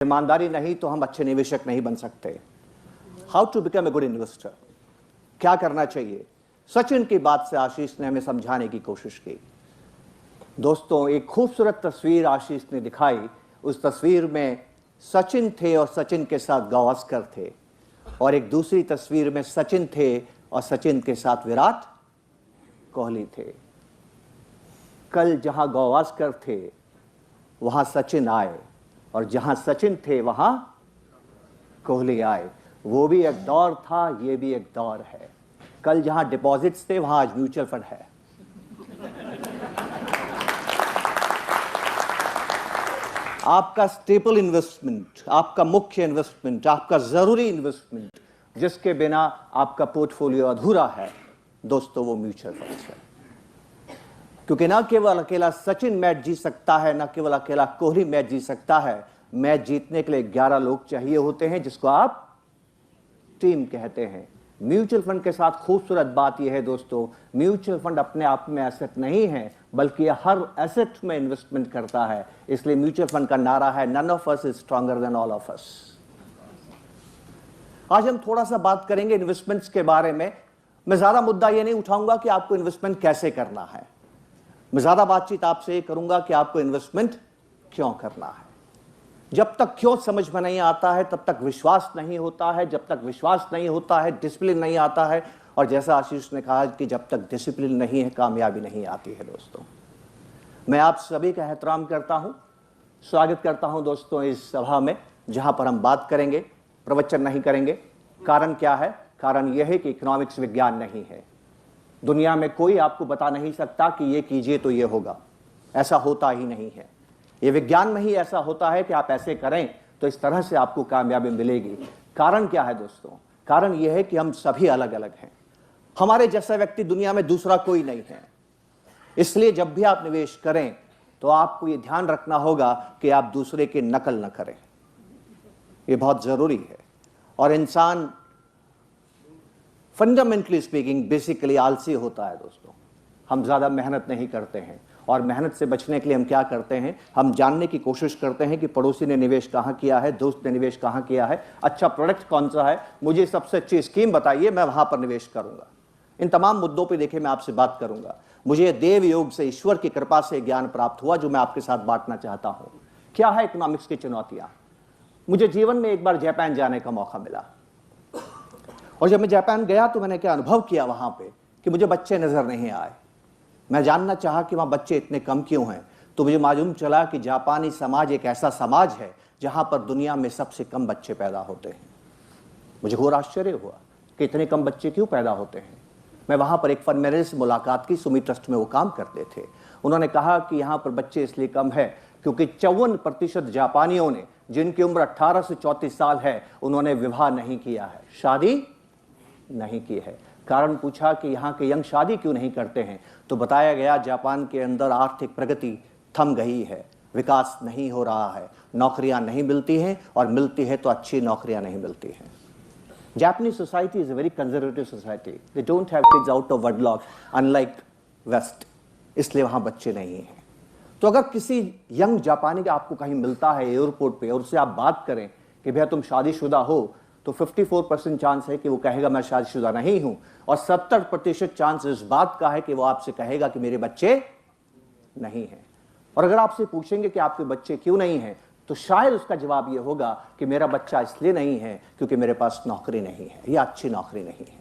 ईमानदारी नहीं तो हम अच्छे निवेशक नहीं बन सकते। How to become a good investor, क्या करना चाहिए? सचिन की बात से आशीष ने हमें समझाने की कोशिश की। दोस्तों, एक खूबसूरत तस्वीर आशीष ने दिखाई। उस तस्वीर में सचिन थे और सचिन के साथ गावस्कर थे, और एक दूसरी तस्वीर में सचिन थे और सचिन के साथ विराट कोहली थे। कल जहां गावस्कर थे वहां सचिन आए, और जहां सचिन थे वहां कोहली आए। वो भी एक दौर था, ये भी एक दौर है। कल जहां डिपॉजिट्स थे वहां आज म्यूचुअल फंड है। आपका स्टेपल इन्वेस्टमेंट, आपका मुख्य इन्वेस्टमेंट, आपका जरूरी इन्वेस्टमेंट, जिसके बिना आपका पोर्टफोलियो अधूरा है दोस्तों, वो म्यूचुअल फंड है। क्योंकि ना केवल अकेला सचिन मैच जीत सकता है, ना केवल अकेला कोहली मैच जीत सकता है। मैच जीतने के लिए 11 लोग चाहिए होते हैं, जिसको आप टीम कहते हैं। म्यूचुअल फंड के साथ खूबसूरत बात यह है दोस्तों, म्यूचुअल फंड अपने आप में एसेट नहीं है, बल्कि यह हर एसेट में इन्वेस्टमेंट करता है। इसलिए म्यूचुअल फंड का नारा है, none of us is stronger than all of us. आज हम थोड़ा सा बात करेंगे इन्वेस्टमेंट्स के बारे में। मैं ज्यादा मुद्दा यह नहीं उठाऊंगा कि आपको इन्वेस्टमेंट कैसे करना है, मैं ज्यादा बातचीत आपसे ये करूंगा कि आपको इन्वेस्टमेंट क्यों करना है। जब तक क्यों समझ में नहीं आता है तब तक विश्वास नहीं होता है, जब तक विश्वास नहीं होता है डिसिप्लिन नहीं आता है, और जैसा आशीष ने कहा कि जब तक डिसिप्लिन नहीं है कामयाबी नहीं आती है। दोस्तों, मैं आप सभी का एहतराम करता हूं, स्वागत करता हूं दोस्तों इस सभा में, जहां पर हम बात करेंगे, प्रवचन नहीं करेंगे। कारण क्या है? कारण यह है कि इकोनॉमिक्स विज्ञान नहीं है। दुनिया में कोई आपको बता नहीं सकता कि ये कीजिए तो ये होगा, ऐसा होता ही नहीं है। ये विज्ञान में ही ऐसा होता है कि आप ऐसे करें तो इस तरह से आपको कामयाबी मिलेगी। कारण क्या है दोस्तों? कारण यह है कि हम सभी अलग अलग हैं। हमारे जैसा व्यक्ति दुनिया में दूसरा कोई नहीं है। इसलिए जब भी आप निवेश करें तो आपको यह ध्यान रखना होगा कि आप दूसरे की नकल न करें, यह बहुत जरूरी है। और इंसान फंडामेंटली स्पीकिंग बेसिकली आलसी होता है दोस्तों। हम ज्यादा मेहनत नहीं करते हैं, और मेहनत से बचने के लिए हम क्या करते हैं? हम जानने की कोशिश करते हैं कि पड़ोसी ने निवेश कहां किया है, दोस्त ने निवेश कहां किया है, अच्छा प्रोडक्ट कौन सा है, मुझे सबसे अच्छी स्कीम बताइए, मैं वहां पर निवेश करूंगा। इन तमाम मुद्दों पे देखिए मैं आपसे बात करूंगा। मुझे देव योग से, ईश्वर की कृपा से ज्ञान प्राप्त हुआ जो मैं आपके साथ बांटना चाहता हूं। क्या है इकोनॉमिक्स की चुनौतियां? मुझे जीवन में एक बार जापान जाने का मौका मिला, और जब मैं जापान गया तो मैंने क्या अनुभव किया वहां पे कि मुझे बच्चे नजर नहीं आए। मैं जानना चाहा कि वहां बच्चे इतने कम क्यों हैं, तो मुझे मालूम चला कि जापानी समाज एक ऐसा समाज है जहां पर दुनिया में सबसे कम बच्चे पैदा होते हैं। मुझे घोर आश्चर्य हुआ कि इतने कम बच्चे क्यों पैदा होते हैं। मैं वहां पर एक फंड मैनेजर से मुलाकात की, सुमी ट्रस्ट में वो काम करते थे। उन्होंने कहा कि यहाँ पर बच्चे इसलिए कम है क्योंकि 54% जापानियों ने, जिनकी उम्र 18 से 34 साल है, उन्होंने विवाह नहीं किया है, शादी नहीं की है। कारण पूछा कि यहाँ के यंग शादी क्यों नहीं करते हैं, तो बताया गया जापान के अंदर आर्थिक प्रगति थम गई है, विकास नहीं हो रहा है, नौकरियां नहीं मिलती हैं, और मिलती है तो अच्छी नौकरियां नहीं मिलती हैं। Japanese society is a very conservative society. They don't have kids out of wedlock, unlike West. इसलिए वहां बच्चे नहीं हैं। तो अगर किसी यंग जापानी का आपको कहीं मिलता है एयरपोर्ट पे और उससे आप बात करें कि भैया तुम शादीशुदा हो, तो 54% चांस है कि वो कहेगा मैं शादीशुदा नहीं हूं, और 70% चांस इस बात का है कि वो आपसे कहेगा कि मेरे बच्चे नहीं हैं। और अगर आपसे पूछेंगे कि आपके बच्चे क्यों नहीं हैं, तो शायद उसका जवाब ये होगा कि मेरा बच्चा इसलिए नहीं है क्योंकि मेरे पास नौकरी नहीं है या अच्छी नौकरी नहीं है।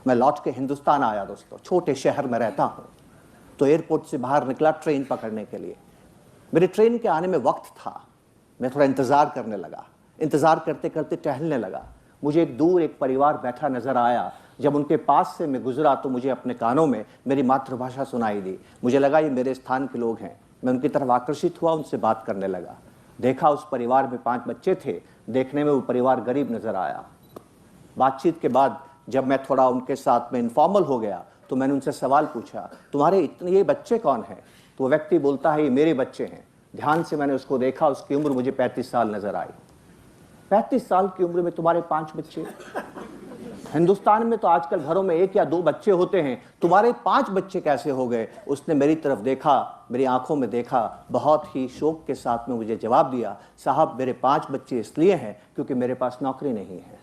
मैं लौट के हिंदुस्तान आया दोस्तों, छोटे शहर में रहता हूं, तो एयरपोर्ट से बाहर निकला ट्रेन पकड़ने के लिए। मेरे ट्रेन के आने में वक्त था, मैं थोड़ा इंतजार करने लगा। इंतजार करते करते टहलने लगा। मुझे एक दूर एक परिवार बैठा नजर आया। जब उनके पास से मैं गुजरा तो मुझे अपने कानों में मेरी मातृभाषा सुनाई दी। मुझे लगा ये मेरे स्थान के लोग हैं। मैं उनकी तरफ आकर्षित हुआ, उनसे बात करने लगा। देखा उस परिवार में 5 बच्चे थे। देखने में वो परिवार गरीब नजर आया। बातचीत के बाद जब मैं थोड़ा उनके साथ में इनफॉर्मल हो गया तो मैंने उनसे सवाल पूछा, तुम्हारे इतने ये बच्चे कौन हैं? तो वो व्यक्ति बोलता है ये मेरे बच्चे हैं। ध्यान से मैंने उसको देखा, उसकी उम्र मुझे 35 साल नजर आई। 35 साल की उम्र में तुम्हारे 5 बच्चे? हिंदुस्तान में तो आजकल घरों में 1 या 2 बच्चे होते हैं, तुम्हारे 5 बच्चे कैसे हो गए? उसने मेरी तरफ देखा, मेरी आंखों में देखा, बहुत ही शौक के साथ में मुझे जवाब दिया, साहब मेरे 5 बच्चे इसलिए हैं क्योंकि मेरे पास नौकरी नहीं है।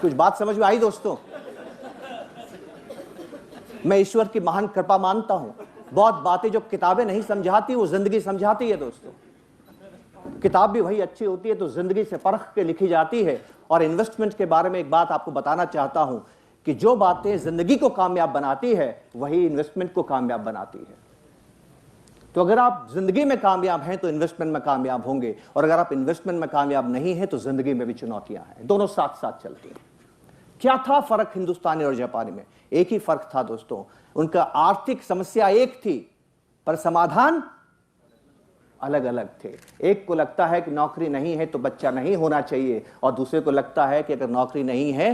कुछ बात समझ में आई दोस्तों? मैं ईश्वर की महान कृपा मानता हूं, बहुत बातें जो किताबें नहीं समझाती वो जिंदगी समझाती है दोस्तों। किताब भी वही अच्छी होती है तो जिंदगी से परख के लिखी जाती है। और इन्वेस्टमेंट के बारे में एक बात आपको बताना चाहता हूं कि जो बातें जिंदगी को कामयाब बनाती है वही इन्वेस्टमेंट को कामयाब बनाती है। तो अगर आप जिंदगी में कामयाब हैं तो इन्वेस्टमेंट में कामयाब होंगे, और अगर आप इन्वेस्टमेंट में कामयाब नहीं हैं तो जिंदगी में भी चुनौतियां हैं, दोनों साथ साथ चलती हैं। क्या था फर्क हिंदुस्तानी और जापानी में? एक ही फर्क था दोस्तों, उनका आर्थिक समस्या एक थी पर समाधान अलग अलग थे। एक को लगता है कि नौकरी नहीं है तो बच्चा नहीं होना चाहिए, और दूसरे को लगता है कि अगर नौकरी नहीं है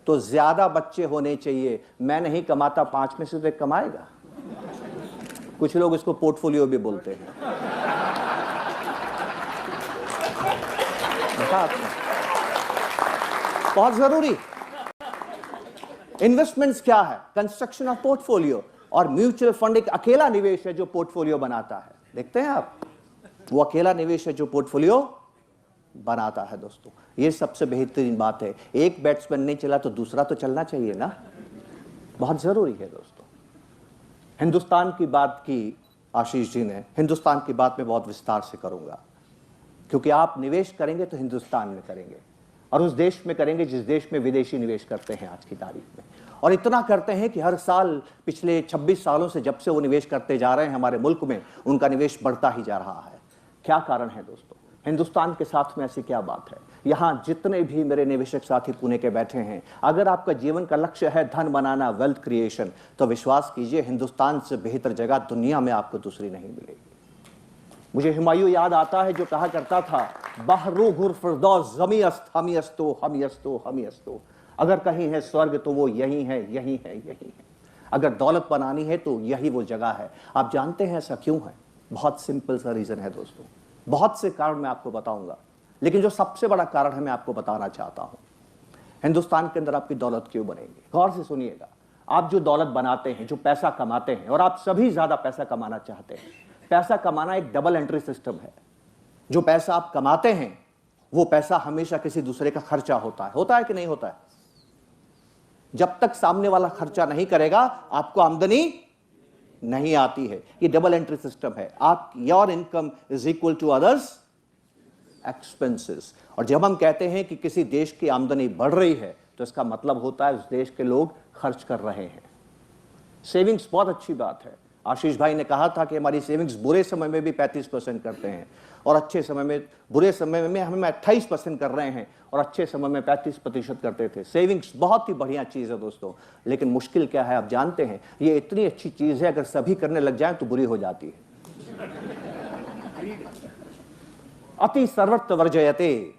तो ज्यादा बच्चे होने चाहिए। मैं नहीं कमाता, 5 में से तो एक कमाएगा। कुछ लोग इसको पोर्टफोलियो भी बोलते हैं। बहुत जरूरी। इन्वेस्टमेंट्स क्या है? Construction of portfolio. और म्यूचुअल फंड एक अकेला निवेश है जो पोर्टफोलियो बनाता है। देखते हैं आप, वो अकेला निवेश है जो पोर्टफोलियो बनाता है दोस्तों। ये सबसे बेहतरीन बात है। एक बैट्समैन नहीं चला तो दूसरा तो चलना चाहिए ना, बहुत जरूरी है दोस्तों। हिंदुस्तान की बात की आशीष जी ने, हिंदुस्तान की बात मैं बहुत विस्तार से करूंगा, क्योंकि आप निवेश करेंगे तो हिंदुस्तान में करेंगे, और उस देश में करेंगे जिस देश में विदेशी निवेश करते हैं आज की तारीख में। और इतना करते हैं कि हर साल पिछले 26 सालों से जब से वो निवेश करते जा रहे हैं हमारे मुल्क में, उनका निवेश बढ़ता ही जा रहा है। क्या कारण है दोस्तों? हिंदुस्तान के साथ में ऐसी क्या बात है? यहां जितने भी मेरे निवेशक साथी पुणे के बैठे हैं, अगर आपका जीवन का लक्ष्य है धन बनाना, वेल्थ क्रिएशन, तो विश्वास कीजिए हिंदुस्तान से बेहतर जगह दुनिया में आपको दूसरी नहीं मिलेगी। मुझे हुमायूं याद आता है जो कहा करता था, बहरू गुर फिरदौस जमीअस्त हमीअस्तो हमीअस्तो हमीअस्तो। अगर कहीं है स्वर्ग तो वो यही है, यही है, यही है। अगर दौलत बनानी है तो यही वो जगह है। आप जानते हैं ऐसा क्यों है? बहुत सिंपल सा रीजन है दोस्तों। बहुत से कारण मैं आपको बताऊंगा, लेकिन जो सबसे बड़ा कारण है मैं आपको बताना चाहता हूं। हिंदुस्तान के अंदर आपकी दौलत क्यों बनेगी? गौर से सुनिएगा। आप जो दौलत बनाते हैं, जो पैसा कमाते हैं, और आप सभी ज्यादा पैसा कमाना चाहते हैं। पैसा कमाना एक डबल एंट्री सिस्टम है। जो पैसा आप कमाते हैं वो पैसा हमेशा किसी दूसरे का खर्चा होता है कि नहीं होता है? जब तक सामने वाला खर्चा नहीं करेगा आपको आमदनी नहीं आती है। ये डबल एंट्री सिस्टम है। आप, your income is equal to others expenses. और जब हम कहते हैं कि किसी देश की आमदनी बढ़ रही है तो इसका मतलब होता है उस देश के लोग खर्च कर रहे हैं। सेविंग्स बहुत अच्छी बात है। आशीष भाई ने कहा था कि हमारी सेविंग्स बुरे समय में भी 35% करते हैं, और अच्छे समय में, बुरे समय में हमें 28% कर रहे हैं, और अच्छे समय में 35% करते थे। सेविंग्स बहुत ही बढ़िया चीज है दोस्तों, लेकिन मुश्किल क्या है आप जानते हैं? ये इतनी अच्छी चीज है, अगर सभी करने लग जाएं तो बुरी हो जाती है। अति सर्वत्र वर्जयते।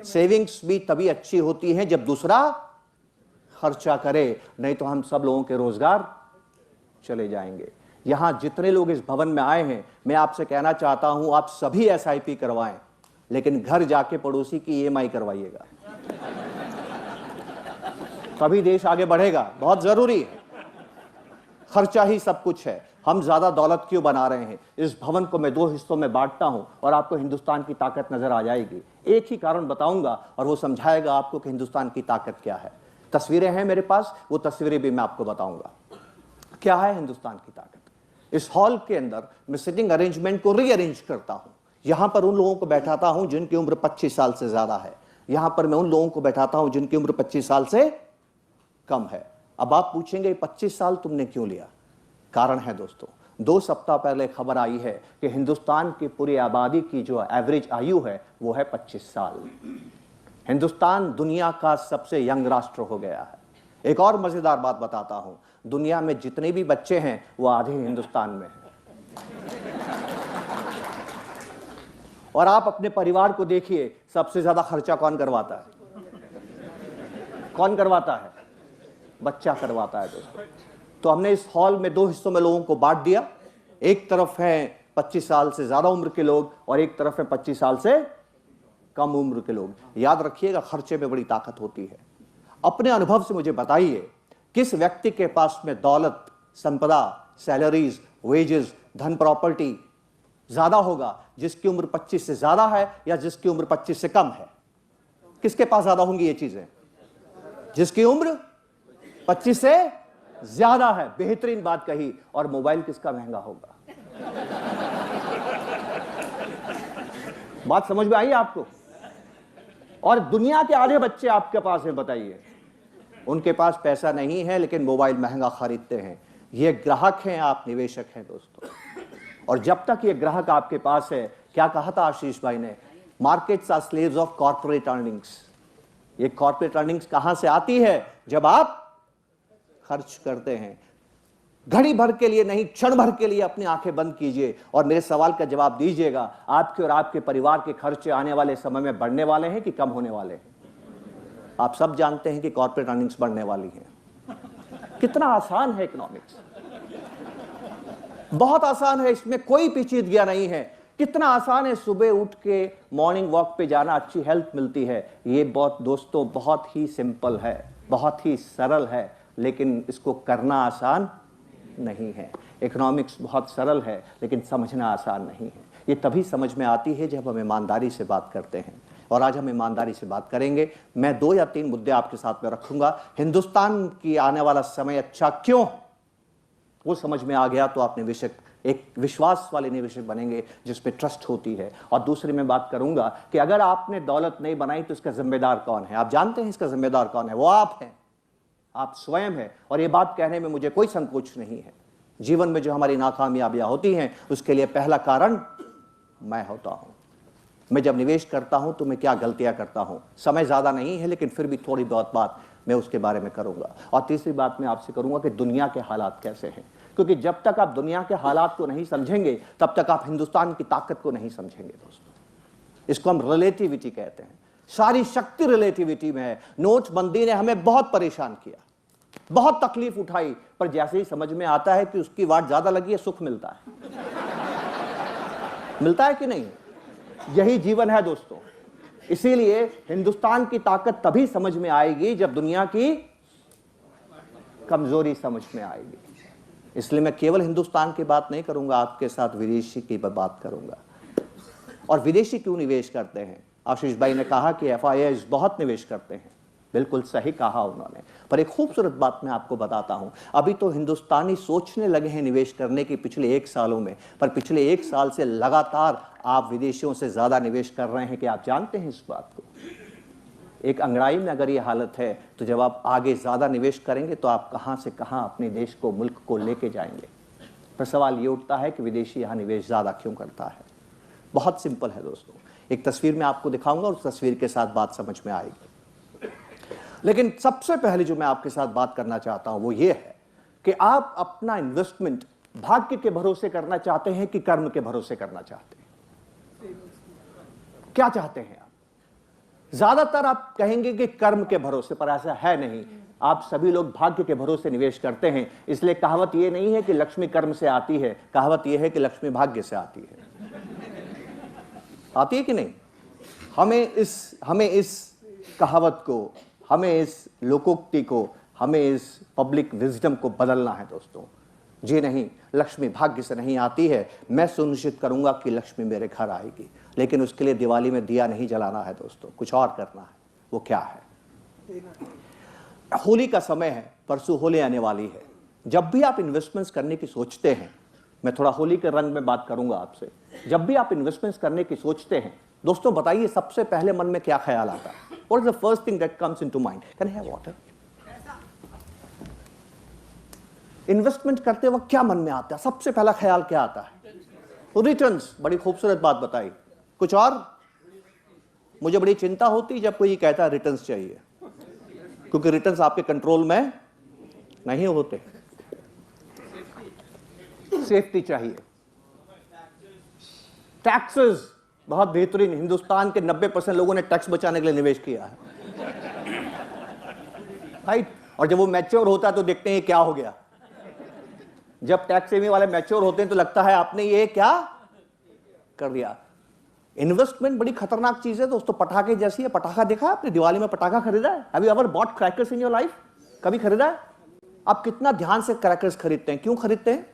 सेविंग्स भी तभी अच्छी होती है जब दूसरा खर्चा करे, नहीं तो हम सब लोगों के रोजगार चले जाएंगे। यहां जितने लोग इस भवन में आए हैं, मैं आपसे कहना चाहता हूं आप सभी SIP करवाएं, लेकिन घर जाके पड़ोसी की EMI करवाइएगा, तभी देश आगे बढ़ेगा। बहुत जरूरी है। खर्चा ही सब कुछ है। हम ज्यादा दौलत क्यों बना रहे हैं? इस भवन को मैं 2 हिस्सों में बांटता हूं और आपको हिंदुस्तान की ताकत नजर आ जाएगी। एक ही कारण बताऊंगा और वो समझाएगा आपको कि हिंदुस्तान की ताकत क्या है। तस्वीरें हैं मेरे पास, वो तस्वीरें भी मैं आपको बताऊंगा क्या है हिंदुस्तान की ताकत। इस हॉल के अंदर मैं सिटिंग अरेंजमेंट को रीअरेंज करता हूं। यहां पर उन लोगों को बैठाता हूं जिनकी उम्र 25 साल से ज्यादा है। यहां पर मैं उन लोगों को बैठाता हूं जिनकी उम्र 25 साल से कम है। अब आप पूछेंगे 25 साल तुमने क्यों लिया? कारण है दोस्तों, 2 सप्ताह पहले खबर आई है कि हिंदुस्तान की पूरी आबादी की जो एवरेज आयु है वो है 25 साल। हिंदुस्तान दुनिया का सबसे यंग राष्ट्र हो गया है। एक और मजेदार बात बताता हूं, दुनिया में जितने भी बच्चे हैं वो आधे हिंदुस्तान में हैं। और आप अपने परिवार को देखिए, सबसे ज्यादा खर्चा कौन करवाता है? कौन करवाता है? बच्चा करवाता है दोस्तों। तो हमने इस हॉल में 2 हिस्सों में लोगों को बांट दिया। एक तरफ है 25 साल से ज्यादा उम्र के लोग और एक तरफ है 25 साल से कम उम्र के लोग। याद रखिएगा, खर्चे में बड़ी ताकत होती है। अपने अनुभव से मुझे बताइए, किस व्यक्ति के पास में दौलत, संपदा, सैलरीज, वेजेस, धन, प्रॉपर्टी ज्यादा होगा? जिसकी उम्र 25 से ज्यादा है या जिसकी उम्र 25 से कम है? किसके पास ज्यादा होंगी ये चीजें? जिसकी उम्र 25 से ज्यादा है। बेहतरीन बात कही। और मोबाइल किसका महंगा होगा? बात समझ में आई आपको? और दुनिया के आधे बच्चे आपके पास हैं, बताइए, उनके पास पैसा नहीं है लेकिन मोबाइल महंगा खरीदते हैं। ये ग्राहक हैं, आप निवेशक हैं दोस्तों। और जब तक ये ग्राहक आपके पास है, क्या कहा था आशीष भाई ने, markets are slaves of corporate earnings. ये कॉर्पोरेट अर्निंग्स कहां से आती है? जब आप खर्च करते हैं। घड़ी भर के लिए नहीं, क्षण भर के लिए अपनी आंखें बंद कीजिए और मेरे सवाल का जवाब दीजिएगा। आपके और आपके परिवार के खर्चे आने वाले समय में बढ़ने वाले हैं कि कम होने वाले हैं? आप सब जानते हैं कि कॉर्पोरेट अर्निंग्स बढ़ने वाली हैं। कितना आसान है इकोनॉमिक्स, बहुत आसान है, इसमें कोई पेचीदगियां नहीं है। कितना आसान है सुबह उठ के मॉर्निंग वॉक पे जाना, अच्छी हेल्थ मिलती है। ये बहुत दोस्तों बहुत ही सिंपल है, बहुत ही सरल है, लेकिन इसको करना आसान नहीं है। इकोनॉमिक्स बहुत सरल है लेकिन समझना आसान नहीं है। ये तभी समझ में आती है जब हम ईमानदारी से बात करते हैं, और आज हम ईमानदारी से बात करेंगे। मैं 2 या 3 मुद्दे आपके साथ में रखूंगा। हिंदुस्तान की आने वाला समय अच्छा क्यों है, वो समझ में आ गया तो आप निवेशक, एक विश्वास वाले निवेशक बनेंगे जिसमें ट्रस्ट होती है। और दूसरी मैं बात करूंगा कि अगर आपने दौलत नहीं बनाई तो इसका जिम्मेदार कौन है? आप जानते हैं इसका जिम्मेदार कौन है? वो आप हैं, आप स्वयं हैं। और ये बात कहने में मुझे कोई संकोच नहीं है। जीवन में जो हमारी नाकामयाबियां होती हैं उसके लिए पहला कारण मैं होता हूं। मैं जब निवेश करता हूं तो मैं क्या गलतियां करता हूं। समय ज्यादा नहीं है लेकिन फिर भी थोड़ी बहुत बात मैं उसके बारे में करूंगा। और तीसरी बात मैं आपसे करूंगा कि दुनिया के हालात कैसे हैं, क्योंकि जब तक आप दुनिया के हालात को नहीं समझेंगे तब तक आप हिंदुस्तान की ताकत को नहीं समझेंगे दोस्तों। इसको हम रिलेटिविटी कहते हैं। सारी शक्ति रिलेटिविटी में है। नोटबंदी ने हमें बहुत परेशान किया, बहुत तकलीफ उठाई, पर जैसे ही समझ में आता है कि उसकी वाट ज्यादा लगी है, सुख मिलता है। मिलता है कि नहीं? यही जीवन है दोस्तों। इसीलिए हिंदुस्तान की ताकत तभी समझ में आएगी जब दुनिया की कमजोरी समझ में आएगी। इसलिए मैं केवल हिंदुस्तान की बात नहीं करूंगा, आपके साथ विदेशी की बात करूंगा। और विदेशी क्यों निवेश करते हैं? आशीष भाई ने कहा कि FIIs बहुत निवेश करते हैं, बिल्कुल सही कहा उन्होंने। पर एक खूबसूरत बात मैं आपको बताता हूं। अभी तो हिंदुस्तानी सोचने लगे हैं निवेश करने की पिछले 1 सालों में, पर पिछले 1 साल से लगातार आप विदेशियों से ज्यादा निवेश कर रहे हैं। कि आप जानते हैं इस बात को? एक अंगड़ाई में अगर ये हालत है तो जब आप आगे ज्यादा निवेश करेंगे तो आप कहां से कहां अपने देश को, मुल्क को लेके जाएंगे। पर सवाल ये उठता है कि विदेशी यहां निवेश ज्यादा क्यों करता है? बहुत सिंपल है दोस्तों। एक तस्वीर में आपको दिखाऊंगा और उस तस्वीर के साथ बात समझ में आएगी। लेकिन सबसे पहले जो मैं आपके साथ बात करना चाहता हूं वो ये है कि आप अपना इन्वेस्टमेंट भाग्य के भरोसे करना चाहते हैं कि कर्म के भरोसे करना चाहते हैं? क्या चाहते हैं आप? ज्यादातर आप कहेंगे कि कर्म के भरोसे, पर ऐसा है नहीं। आप सभी लोग भाग्य के भरोसे निवेश करते हैं। इसलिए कहावत यह नहीं है कि लक्ष्मी कर्म से आती है, कहावत यह है कि लक्ष्मी भाग्य से आती है। आती है कि नहीं? हमें इस कहावत को, हमें इस लोकोक्ति को, हमें इस पब्लिक विजडम को बदलना है दोस्तों। जी नहीं, लक्ष्मी भाग्य से नहीं आती है। मैं सुनिश्चित करूंगा कि लक्ष्मी मेरे घर आएगी, लेकिन उसके लिए दिवाली में दिया नहीं जलाना है दोस्तों, कुछ और करना है। वो क्या है? होली का समय है, परसों होली आने वाली है। जब भी आप इन्वेस्टमेंट्स करने की सोचते हैं, मैं थोड़ा होली के रंग में बात करूंगा आपसे। जब भी आप इन्वेस्टमेंट्स करने की सोचते हैं दोस्तों, बताइए सबसे पहले मन में क्या ख्याल आता है? What is the first thing that comes into mind? Can I have water? Investment करते वक्त क्या मन में आता है? सबसे पहला ख्याल क्या आता है? रिटर्न्स। बड़ी खूबसूरत बात बताई। कुछ और? मुझे बड़ी चिंता होती जब कोई कहता है रिटर्न्स चाहिए, क्योंकि रिटर्न्स आपके कंट्रोल में नहीं होते। सेफ्टी चाहिए। टैक्सेस बहुत बेहतरीन। हिंदुस्तान के 90% लोगों ने टैक्स बचाने के लिए निवेश किया है, राइट? और जब वो मैच्योर होता है तो देखते हैं क्या हो गया। जब टैक्स सेविंग वाले मैच्योर होते हैं तो लगता है आपने ये क्या कर दिया। इन्वेस्टमेंट बड़ी खतरनाक चीज है दोस्तों, पटाखे जैसी है। पटाखा देखा आपने? दिवाली में पटाखा खरीदा है? Have you ever bot crackers in your life? कभी खरीदा है? आप कितना ध्यान से क्रैकर्स खरीदते हैं? क्यों खरीदते हैं?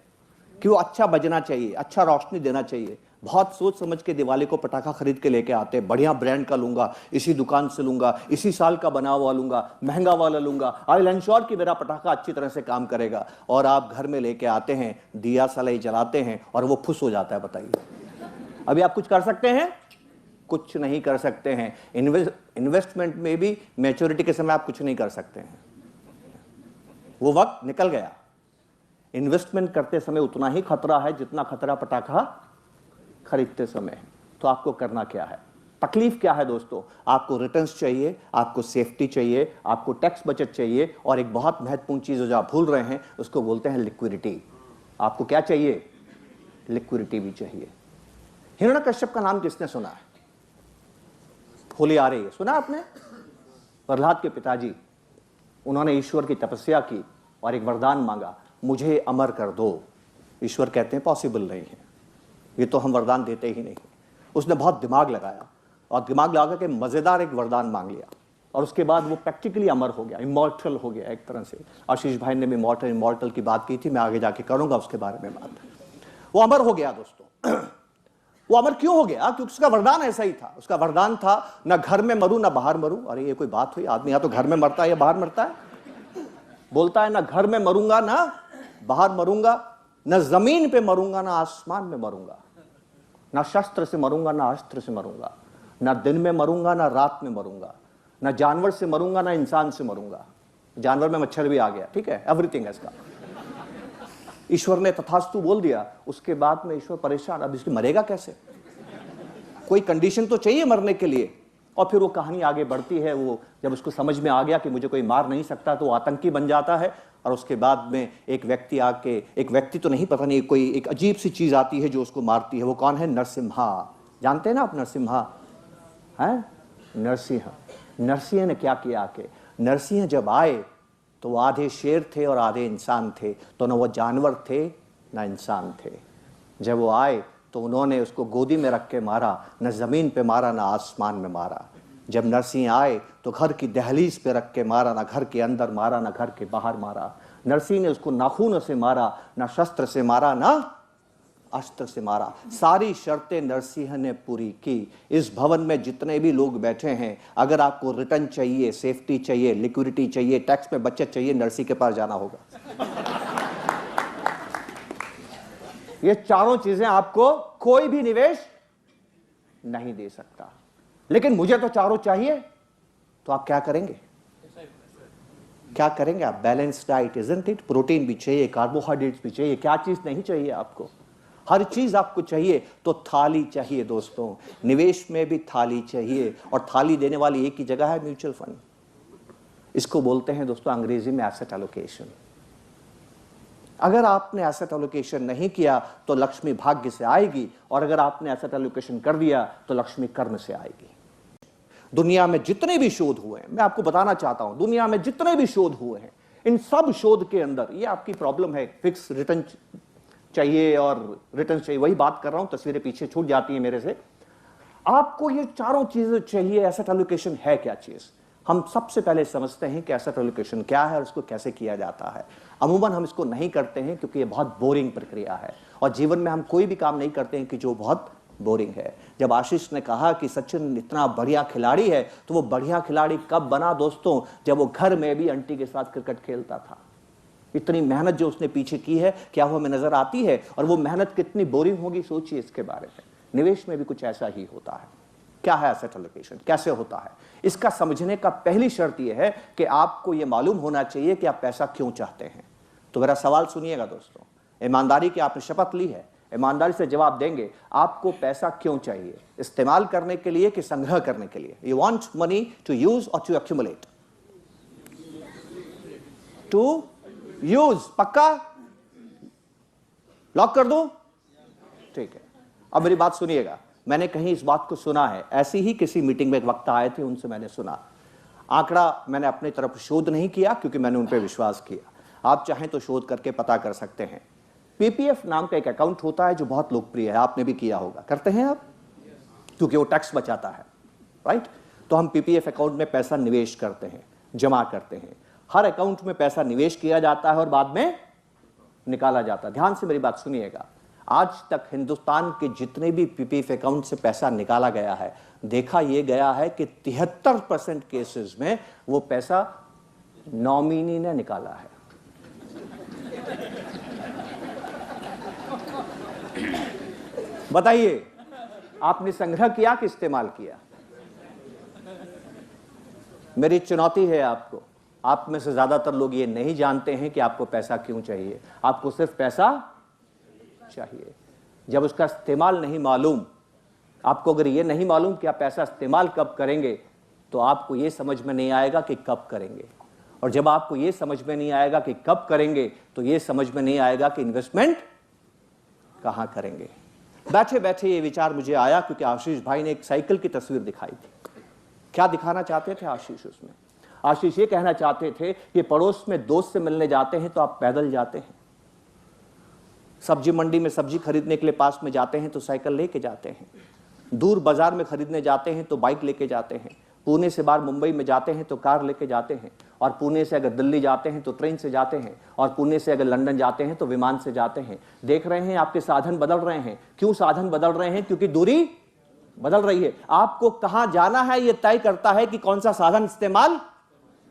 क्यों? अच्छा बजना चाहिए, अच्छा रोशनी देना चाहिए। बहुत सोच समझ के दिवाली को पटाखा खरीद के लेके आते हैं। बढ़िया ब्रांड का लूंगा, इसी दुकान से लूंगा, इसी साल का बना हुआ लूंगा, महंगा वाला लूंगा, आई विल एंश्योर कि मेरा पटाखा अच्छी तरह से काम करेगा। और आप घर में लेके आते हैं, दिया सलाई जलाते हैं और वो फुस हो जाता है। बताइए, अभी आप कुछ कर सकते हैं? कुछ नहीं कर सकते हैं। इन्वेस्टमेंट में भी मैच्योरिटी के समय आप कुछ नहीं कर सकते हैं, वो वक्त निकल गया। इन्वेस्टमेंट करते समय उतना ही खतरा है जितना खतरा पटाखा खरीदते समय। तो आपको करना क्या है? तकलीफ क्या है दोस्तों? आपको रिटर्न्स चाहिए, आपको सेफ्टी चाहिए, आपको टैक्स बचत चाहिए, और एक बहुत महत्वपूर्ण चीज जो आप भूल रहे हैं उसको बोलते हैं लिक्विडिटी। आपको क्या चाहिए? लिक्विडिटी भी चाहिए। हिरण्यकश्यप का नाम किसने सुना है? होली आ रही है, सुना आपने? प्रहलाद के पिताजी, उन्होंने ईश्वर की तपस्या की और एक वरदान मांगा, मुझे अमर कर दो। ईश्वर कहते हैं पॉसिबल नहीं है, ये तो हम वरदान देते ही नहीं। उसने बहुत दिमाग लगाया और दिमाग लगा के मजेदार एक वरदान मांग लिया, और उसके बाद वो प्रैक्टिकली अमर हो गया, इमॉर्टल हो गया एक तरह से। आशीष भाई ने भी इमॉर्टल की बात की थी, मैं आगे जाके करूंगा उसके बारे में बात। वो अमर हो गया दोस्तों। वो अमर क्यों हो गया? क्योंकि उसका वरदान ऐसा ही था। उसका वरदान था, ना घर में मरूं ना बाहर मरूं। अरे ये कोई बात हुई? आदमी या तो घर में मरता है या बाहर मरता है। बोलता है ना घर में मरूंगा ना बाहर मरूंगा, ना जमीन पे मरूंगा ना आसमान में मरूंगा, ना शस्त्र से मरूंगा ना अस्त्र से मरूंगा, ना दिन में मरूंगा ना रात में मरूंगा, ना जानवर से मरूंगा ना इंसान से मरूंगा। जानवर में मच्छर भी आ गया, ठीक है, एवरीथिंग है इसका। ईश्वर ने तथास्तु बोल दिया। उसके बाद में ईश्वर परेशान, अब इसकी मरेगा कैसे? कोई कंडीशन तो चाहिए मरने के लिए। और फिर वो कहानी आगे बढ़ती है। वो जब उसको समझ में आ गया कि मुझे कोई मार नहीं सकता, तो वो आतंकी बन जाता है। और उसके बाद में एक व्यक्ति आके, एक व्यक्ति तो नहीं, पता नहीं, कोई एक अजीब सी चीज आती है जो उसको मारती है। वो कौन है? नरसिम्हा। जानते हैं ना आप नरसिम्हा? है नरसिंह। नरसिंह ने क्या किया आके? नरसिंह जब आए तो वो आधे शेर थे और आधे इंसान थे, तो न वो जानवर थे ना इंसान थे। जब वो आए तो उन्होंने उसको गोदी में रख के मारा, न जमीन पे मारा ना आसमान में मारा। जब नरसिंह आए तो घर की दहलीज पे रख के मारा, ना घर के अंदर मारा ना घर के बाहर मारा। नरसिंह ने उसको नाखून से मारा, ना शस्त्र से मारा ना अस्त्र से मारा। सारी शर्तें नरसिंह ने पूरी की। इस भवन में जितने भी लोग बैठे हैं, अगर आपको रिटर्न चाहिए, सेफ्टी चाहिए, लिक्विडिटी चाहिए, टैक्स में बचत चाहिए, नरसिंह के पास जाना होगा। ये चारों चीजें आपको कोई भी निवेश नहीं दे सकता। लेकिन मुझे तो चारों चाहिए, तो आप क्या करेंगे? क्या करेंगे आप? Balance diet, isn't it? Protein भी चाहिए, कार्बोहाइड्रेट्स भी चाहिए, क्या चीज नहीं चाहिए आपको? हर चीज आपको चाहिए। तो थाली चाहिए दोस्तों, निवेश में भी थाली चाहिए। और थाली देने वाली एक ही जगह है, म्यूचुअल फंड। इसको बोलते हैं दोस्तों अंग्रेजी में एसेट एलोकेशन। अगर आपने एसेट एलोकेशन नहीं किया तो लक्ष्मी भाग्य से आएगी, और अगर आपने एसेट एलोकेशन कर दिया तो लक्ष्मी कर्म से आएगी। दुनिया में जितने भी शोध हुए हैं, मैं आपको बताना चाहता हूं, दुनिया में जितने भी शोध हुए हैं, इन सब शोध के अंदर, ये आपकी प्रॉब्लम है, फिक्स रिटर्न चाहिए और रिटर्न चाहिए, वही बात कर रहा हूं, तस्वीरें पीछे छूट जाती हैं मेरे से। आपको ये चारों चीजें चाहिए। एसेट एलोकेशन है क्या चीज? हम सबसे पहले समझते हैं कि एसेट एलोकेशन क्या है और इसको कैसे किया जाता है। अमूमन हम इसको नहीं करते हैं क्योंकि ये बहुत बोरिंग प्रक्रिया है, और जीवन में हम कोई भी काम नहीं करते हैं कि जो बहुत बोरिंग है। जब आशीष ने कहा कि सचिन इतना बढ़िया खिलाड़ी है, तो वो बढ़िया खिलाड़ी कब बना दोस्तों? जब वो घर में भी आंटी के साथ क्रिकेट खेलता था। इतनी मेहनत जो उसने पीछे की है, क्या वो हमें नजर आती है? और वो मेहनत कितनी बोरिंग होगी, सोचिए इसके बारे में। निवेश में भी कुछ ऐसा ही होता है। क्या है एसेट एलोकेशन? कैसे होता है? इसका समझने का पहली शर्त यह है कि आपको यह मालूम होना चाहिए कि आप पैसा क्यों चाहते हैं। तो मेरा सवाल सुनिएगा दोस्तों, ईमानदारी की आपने शपथ ली है, ईमानदारी से जवाब देंगे। आपको पैसा क्यों चाहिए? इस्तेमाल करने के लिए कि संग्रह करने के लिए? You want money to use और टू एक्यूमुलेट? To use. पक्का? लॉक कर दूं? ठीक है। अब मेरी बात सुनिएगा, मैंने कहीं इस बात को सुना है, ऐसी ही किसी मीटिंग में एक वक्ता आए थे, उनसे मैंने सुना। आंकड़ा मैंने अपनी तरफ शोध नहीं किया क्योंकि मैंने उन पर विश्वास किया। आप चाहें तो शोध करके पता कर सकते हैं। पीपीएफ नाम का एक अकाउंट होता है जो बहुत लोकप्रिय है, आपने भी किया होगा। करते हैं आप? क्योंकि वो टैक्स बचाता है, राइट? तो हम पीपीएफ अकाउंट में पैसा निवेश करते हैं, जमा करते हैं। हर अकाउंट में पैसा निवेश किया जाता है और बाद में निकाला जाता है। ध्यान से मेरी बात सुनिएगा, आज तक हिंदुस्तान के जितने भी पीपीएफ अकाउंट से पैसा निकाला गया है, देखा यह गया है कि 73% केसेस में वो पैसा नॉमिनी ने निकाला है। बताइए, आपने संग्रह किया कि इस्तेमाल किया? मेरी चुनौती है आपको, आप में से ज्यादातर लोग ये नहीं जानते हैं कि आपको पैसा क्यों चाहिए। आपको सिर्फ पैसा चाहिए। जब उसका इस्तेमाल नहीं मालूम, आपको अगर ये नहीं मालूम कि आप पैसा इस्तेमाल कब करेंगे, तो आपको ये समझ में नहीं आएगा कि कब करेंगे। और जब आपको ये समझ में नहीं आएगा कि कब करेंगे, तो ये समझ में नहीं आएगा कि इन्वेस्टमेंट कहां करेंगे। बैठे बैठे ये विचार मुझे आया क्योंकि आशीष भाई ने एक साइकिल की तस्वीर दिखाई थी। क्या दिखाना चाहते थे आशीष उसमें? आशीष ये कहना चाहते थे कि पड़ोस में दोस्त से मिलने जाते हैं तो आप पैदल जाते हैं, सब्जी मंडी में सब्जी खरीदने के लिए पास में जाते हैं तो साइकिल लेके जाते हैं, दूर बाजार में खरीदने जाते हैं तो बाइक लेके जाते हैं, पुणे से बाहर मुंबई में जाते हैं तो कार लेके जाते हैं, और पुणे से अगर दिल्ली जाते हैं तो ट्रेन से जाते हैं, और पुणे से अगर लंदन जाते हैं तो विमान से जाते हैं। देख रहे हैं आपके साधन बदल रहे हैं। क्यों साधन बदल रहे हैं? क्योंकि दूरी बदल रही है। आपको कहां जाना है यह तय करता है कि कौन सा साधन इस्तेमाल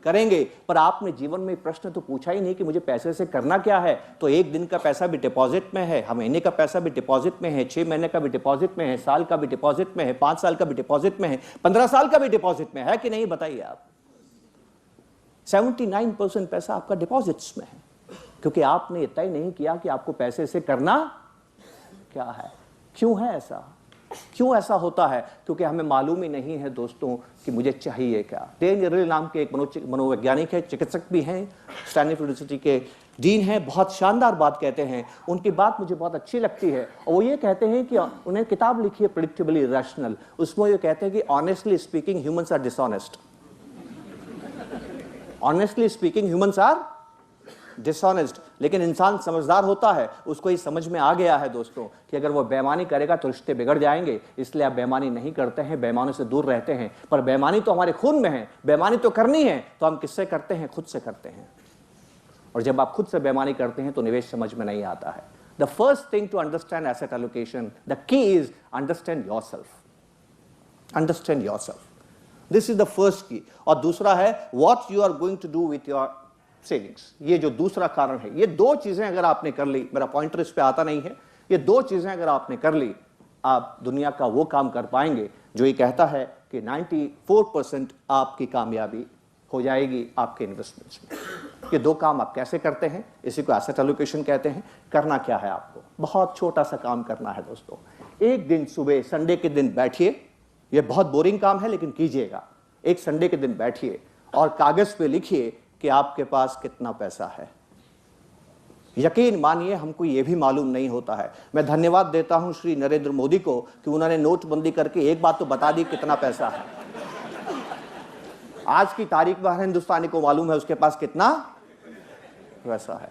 करेंगे। पर आपने जीवन में प्रश्न तो पूछा ही नहीं कि मुझे पैसे से करना क्या है। तो एक दिन का पैसा भी डिपॉजिट में है, महीने का पैसा भी डिपॉजिट में है, 6 महीने का भी डिपॉजिट में है, साल का भी डिपॉजिट में है, 5 साल का भी डिपॉजिट में है, 15 साल का भी डिपॉजिट में है कि नहीं? बताइए आप। 79% पैसा आपका डिपॉजिट्स में है, क्योंकि आपने ये तय नहीं किया कि आपको पैसे से करना क्या है। क्यों है ऐसा? क्यों ऐसा होता है? क्योंकि हमें मालूम ही नहीं है दोस्तों कि मुझे चाहिए क्या। डेन यरिल नाम के एक मनोवैज्ञानिक है, चिकित्सक भी हैं, स्टैनफोर्ड यूनिवर्सिटी के डीन हैं, बहुत शानदार बात कहते हैं। उनकी बात मुझे बहुत अच्छी लगती है, और वो ये कहते हैं कि उन्हें किताब लिखी है प्रेडिक्टेबली रैशनल, उसमें ये कहते हैं कि honestly speaking humans are dishonest. Honestly speaking humans are dishonest. लेकिन इंसान समझदार होता है, उसको ये समझ में आ गया है दोस्तों कि अगर वो बेईमानी करेगा तो रिश्ते बिगड़ जाएंगे, इसलिए आप बेईमानी नहीं करते हैं, बेईमानी से दूर रहते हैं। पर बेईमानी तो हमारे खून में है, बेईमानी तो करनी है, तो हम किससे करते हैं? खुद से करते हैं। और जब आप खुद से बेईमानी करते हैं तो निवेश समझ में नहीं आता है। The first thing to understand asset allocation, the key is understand yourself. Understand yourself, this is the first key. और दूसरा है what you are going to do with your savings. ये जो दूसरा कारण है, ये दो चीजें अगर आपने कर ली, मेरा पॉइंटर इस पे आता नहीं है, ये दो चीजें अगर आपने कर ली, आप दुनिया का वो काम कर पाएंगे जो ये कहता है कि 94% आपकी कामयाबी हो जाएगी आपके इन्वेस्टमेंट्स में। ये दो काम आप कैसे करते हैं? इसी को एसेट एलोकेशन कहते हैं। करना क्या है आपको? बहुत छोटा सा काम करना है दोस्तों। एक दिन सुबह संडे के दिन बैठिए, ये बहुत बोरिंग काम है लेकिन कीजिएगा। एक संडे के दिन बैठिए और कागज पे लिखिए कि आपके पास कितना पैसा है। यकीन मानिए हमको यह भी मालूम नहीं होता है। मैं धन्यवाद देता हूं श्री नरेंद्र मोदी को कि उन्होंने नोटबंदी करके एक बात तो बता दी कितना पैसा है। आज की तारीख में हर हिंदुस्तानी को मालूम है उसके पास कितना पैसा है।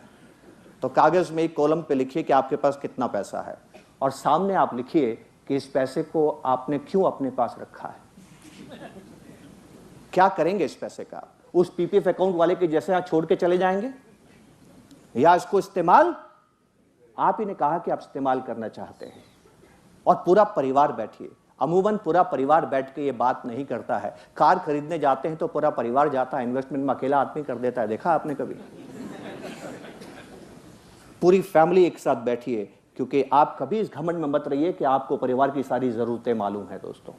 तो कागज में एक कॉलम पे लिखिए कि आपके पास कितना पैसा है, और सामने आप लिखिए कि इस पैसे को आपने क्यों अपने पास रखा है, क्या करेंगे इस पैसे का। उस पीपीएफ अकाउंट वाले के जैसे आप छोड़ के चले जाएंगे, या इसको इस्तेमाल, आप ही ने कहा कि आप इस्तेमाल करना चाहते हैं। और पूरा परिवार बैठिए। अमूमन पूरा परिवार बैठ के ये बात नहीं करता है। कार खरीदने जाते हैं तो पूरा परिवार जाता है, इन्वेस्टमेंट में अकेला आदमी कर देता है। देखा आपने कभी? पूरी फैमिली एक साथ बैठिए, क्योंकि आप कभी इस घमंड में मत रहिए कि आपको परिवार की सारी जरूरतें मालूम है दोस्तों।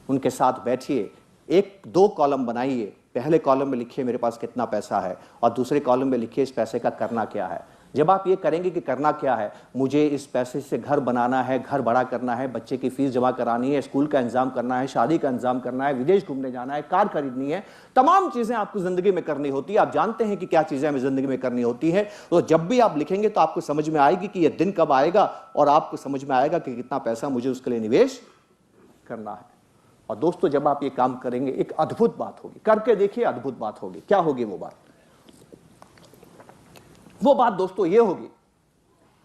उनके साथ बैठिए, एक दो कॉलम बनाइए। पहले कॉलम में लिखिए मेरे पास कितना पैसा है, और दूसरे कॉलम में लिखिए इस पैसे का करना क्या है। जब आप ये करेंगे कि करना क्या है, मुझे इस पैसे से घर बनाना है, घर बड़ा करना है, बच्चे की फीस जमा करानी है, स्कूल का इंतजाम करना है, शादी का इंतजाम करना है, विदेश घूमने जाना है, कार खरीदनी है, तमाम चीजें आपको जिंदगी में करनी होती है। आप जानते हैं कि क्या चीजें हमें जिंदगी में करनी होती है। तो जब भी आप लिखेंगे तो आपको समझ में आएगी कि यह दिन कब आएगा, और आपको समझ में आएगा कि कितना पैसा मुझे उसके लिए निवेश करना है। और दोस्तों जब आप ये काम करेंगे एक अद्भुत बात होगी, करके देखिए अद्भुत बात होगी। क्या होगी वो बात? वो बात दोस्तों ये होगी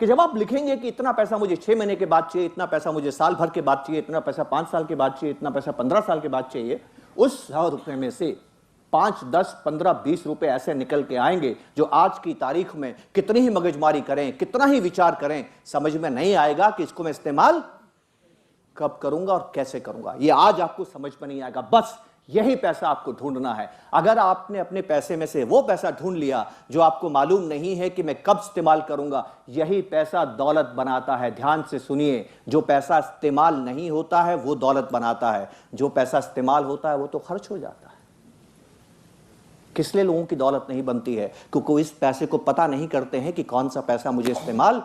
कि जब आप लिखेंगे कि इतना पैसा मुझे 6 महीने के बाद चाहिए, इतना पैसा मुझे साल भर के बाद चाहिए, इतना पैसा 5 साल के बाद चाहिए, इतना पैसा 15 साल के बाद चाहिए, उस 100 रुपए में से 5, 10, 15, 20 रुपए ऐसे निकल के आएंगे जो आज की तारीख में कितनी ही मगजमारी करें, कितना ही विचार करें, समझ में नहीं आएगा कि इसको मैं इस्तेमाल कब करूंगा और कैसे करूंगा। ये आज आपको समझ में नहीं आएगा। बस यही पैसा आपको ढूंढना है। अगर आपने अपने पैसे में से वो पैसा ढूंढ लिया जो आपको मालूम नहीं है कि मैं कब इस्तेमाल करूंगा, यही पैसा दौलत बनाता है। ध्यान से सुनिए, जो पैसा इस्तेमाल नहीं होता है वो दौलत बनाता है, जो पैसा इस्तेमाल होता है वो तो खर्च हो जाता है। किस लिए लोगों की दौलत नहीं बनती है? क्योंकि इस पैसे को पता नहीं करते हैं कि कौन सा पैसा मुझे इस्तेमाल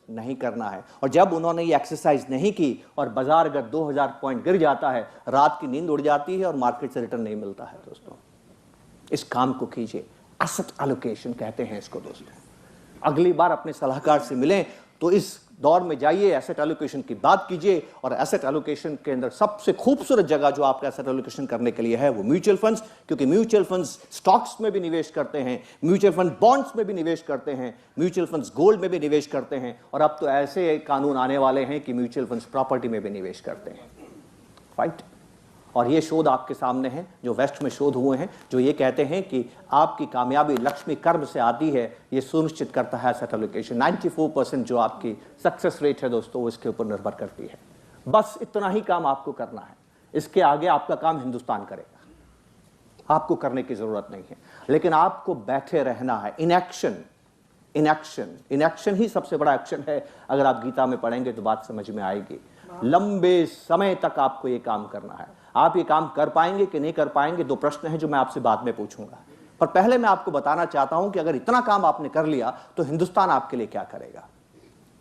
नहीं करना है। और जब उन्होंने ये एक्सरसाइज नहीं की और बाजार अगर 2000 पॉइंट गिर जाता है, रात की नींद उड़ जाती है और मार्केट से रिटर्न नहीं मिलता है। दोस्तों, इस काम को कीजिए, एसेट एलोकेशन कहते हैं इसको। दोस्तों, अगली बार अपने सलाहकार से मिलें तो इस दौर में जाइए, एसेट एलोकेशन की बात कीजिए। और एसेट एलोकेशन के अंदर सबसे खूबसूरत जगह जो आपका एसेट एलोकेशन करने के लिए है वो म्यूचुअल फंड्स, क्योंकि म्यूचुअल फंड्स स्टॉक्स में भी निवेश करते हैं, म्यूचुअल फंड बॉन्ड्स में भी निवेश करते हैं, म्यूचुअल फंड्स गोल्ड में भी निवेश करते हैं, और अब तो ऐसे कानून आने वाले हैं कि म्यूचुअल फंड्स प्रॉपर्टी में भी निवेश करते हैं। राइट? और ये शोध आपके सामने हैं, जो वेस्ट में शोध हुए हैं, जो ये कहते हैं कि आपकी कामयाबी लक्ष्मी कर्म से आती है। ये सुनिश्चित करता है एसेट एलोकेशन। 94% जो आपकी सक्सेस रेट है दोस्तों, वो इसके ऊपर निर्भर करती है। बस इतना ही काम आपको करना है, इसके आगे आपका काम हिंदुस्तान करेगा, आपको करने की जरूरत नहीं है। लेकिन आपको बैठे रहना है। इनएक्शन ही सबसे बड़ा एक्शन है। अगर आप गीता में पढ़ेंगे तो बात समझ में आएगी। लंबे समय तक आपको ये काम करना है। आप ये काम कर पाएंगे कि नहीं कर पाएंगे, 2 प्रश्न हैं जो मैं आपसे बाद में पूछूंगा। पर पहले मैं आपको बताना चाहता हूं कि अगर इतना काम आपने कर लिया तो हिंदुस्तान आपके लिए क्या करेगा।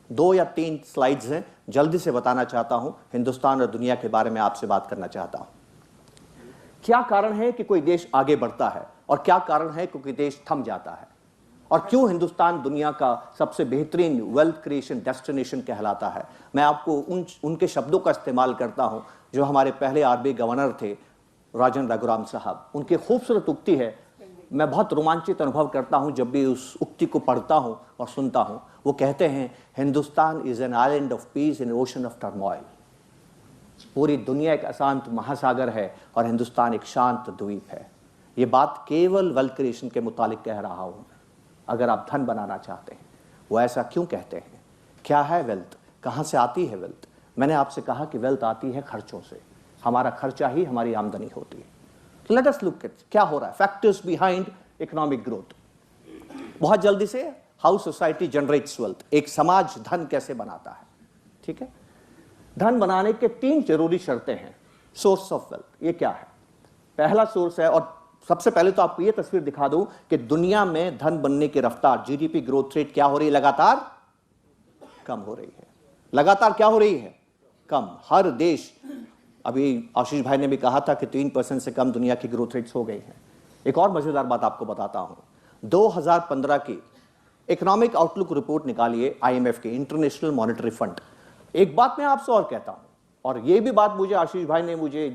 2 या 3 स्लाइड्स हैं, जल्दी से बताना चाहता हूं। हिंदुस्तान और दुनिया के बारे में आपसे बात करना चाहता हूं। क्या कारण है कि कोई देश आगे बढ़ता है और क्या कारण है क्योंकि देश थम जाता है, और क्यों हिंदुस्तान दुनिया का सबसे बेहतरीन वेल्थ क्रिएशन डेस्टिनेशन कहलाता है। मैं आपको उनके शब्दों का इस्तेमाल करता हूं जो हमारे पहले आरबीआई गवर्नर थे, राजन रघुराम साहब। उनकी खूबसूरत उक्ति है, मैं बहुत रोमांचित अनुभव करता हूं जब भी उस उक्ति को पढ़ता हूं और सुनता हूं। वो कहते हैं, Hindustan is an island of peace in ocean of turmoil. पूरी दुनिया एक अशांत महासागर है और हिंदुस्तान एक शांत द्वीप है। ये बात केवल वेल्थ क्रिएशन के मुतालिक कह रहा हूं। अगर आप धन बनाना चाहते हैं, वो ऐसा क्यों कहते हैं? क्या है वेल्थ? कहां से आती है वेल्थ? मैंने आपसे कहा कि वेल्थ आती है खर्चों से। हमारा खर्चा ही हमारी आमदनी होती है। लेट अस लुक एट क्या हो रहा है, फैक्टर्स बिहाइंड इकोनॉमिक ग्रोथ। बहुत जल्दी से, हाउ सोसाइटी जनरेट्स वेल्थ, एक समाज धन कैसे बनाता है। ठीक है, धन बनाने के 3 जरूरी शर्तें हैं। सोर्स ऑफ वेल्थ, ये क्या है? पहला सोर्स है, और सबसे पहले तो आपको ये तस्वीर दिखा दूं कि दुनिया में धन बनने की रफ्तार, जीडीपी ग्रोथ रेट क्या हो रही है? लगातार कम हो रही है। लगातार क्या हो रही है? कम। हर देश, अभी आशीष भाई ने भी कहा था कि 3% से कम दुनिया की ग्रोथ रेट्स हो गई हैं। एक और मजेदार बात आपको बताता हूं, 2015 की इकोनॉमिक आउटलुक रिपोर्ट निकालिए आईएमएफ की, इंटरनेशनल मॉनेटरी फंड। एक बात मैं आपसे और कहता हूं, और ये भी बात मुझे आशीष भाई ने मुझे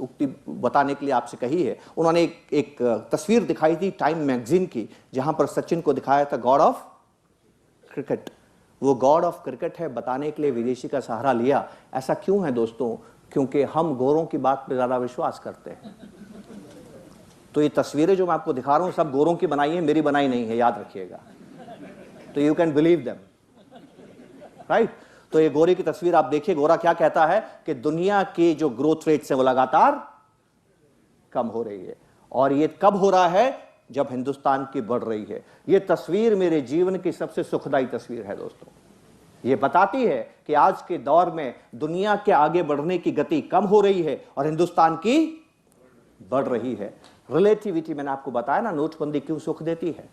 उक्ति बताने के लिए आपसे कही है। उन्होंने एक तस्वीर दिखाई थी टाइम मैगजीन की, जहां पर सचिन को दिखाया था गॉड ऑफ क्रिकेट। वो गॉड ऑफ क्रिकेट है बताने के लिए विदेशी का सहारा लिया। ऐसा क्यों है दोस्तों? क्योंकि हम गोरों की बात पे ज्यादा विश्वास करते हैं। तो ये तस्वीरें जो मैं आपको दिखा रहा हूं सब गोरों की बनाई है, मेरी बनाई नहीं है, याद रखिएगा। तो you can believe them, right? तो ये गोरे की तस्वीर आप देखिए, गोरा क्या कहता है कि दुनिया की जो ग्रोथ रेट है वो लगातार कम हो रही है, और ये कब हो रहा है? जब हिंदुस्तान की बढ़ रही है। ये तस्वीर मेरे जीवन की सबसे सुखदाई तस्वीर है दोस्तों। ये बताती है कि आज के दौर में दुनिया के आगे बढ़ने की गति कम हो रही है और हिंदुस्तान की बढ़ रही है। रिलेटिविटी, मैंने आपको बताया ना नोटबंदी क्यों सुख देती है।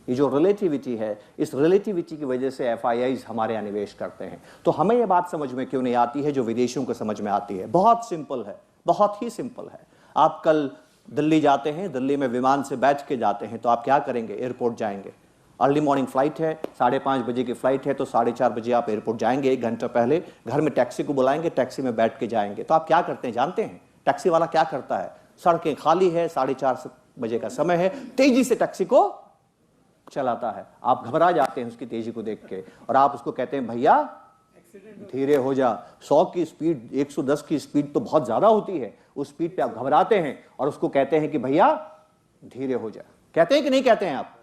ये जो रिलेटिविटी है, इस रिलेटिविटी की वजह से एफआईआईज हमारे यहाँ निवेश करते हैं। तो हमें यह बात समझ में क्यों नहीं आती है जो विदेशियों को समझ में आती है? बहुत सिंपल है, बहुत ही सिंपल है। आप कल दिल्ली जाते हैं, दिल्ली में विमान से बैठ के जाते हैं, तो आप क्या करेंगे? एयरपोर्ट जाएंगे। अर्ली मॉर्निंग फ्लाइट है, 5:30 बजे की फ्लाइट है, तो 4:30 बजे आप एयरपोर्ट जाएंगे। 1 घंटा पहले घर में टैक्सी को बुलाएंगे, टैक्सी में बैठ के जाएंगे। तो आप क्या करते हैं जानते हैं? टैक्सी वाला क्या करता है? सड़कें खाली है, 4:30 बजे का समय है, तेजी से टैक्सी को चलाता है, आप घबरा जाते हैं उसकी तेजी को देख के और आप उसको कहते हैं भैया धीरे हो जा। 100 की स्पीड, 110 की स्पीड तो बहुत ज्यादा होती है, उस स्पीड पे आप घबराते हैं और उसको कहते हैं कि भैया धीरे हो जा। कहते हैं कि नहीं कहते हैं आप?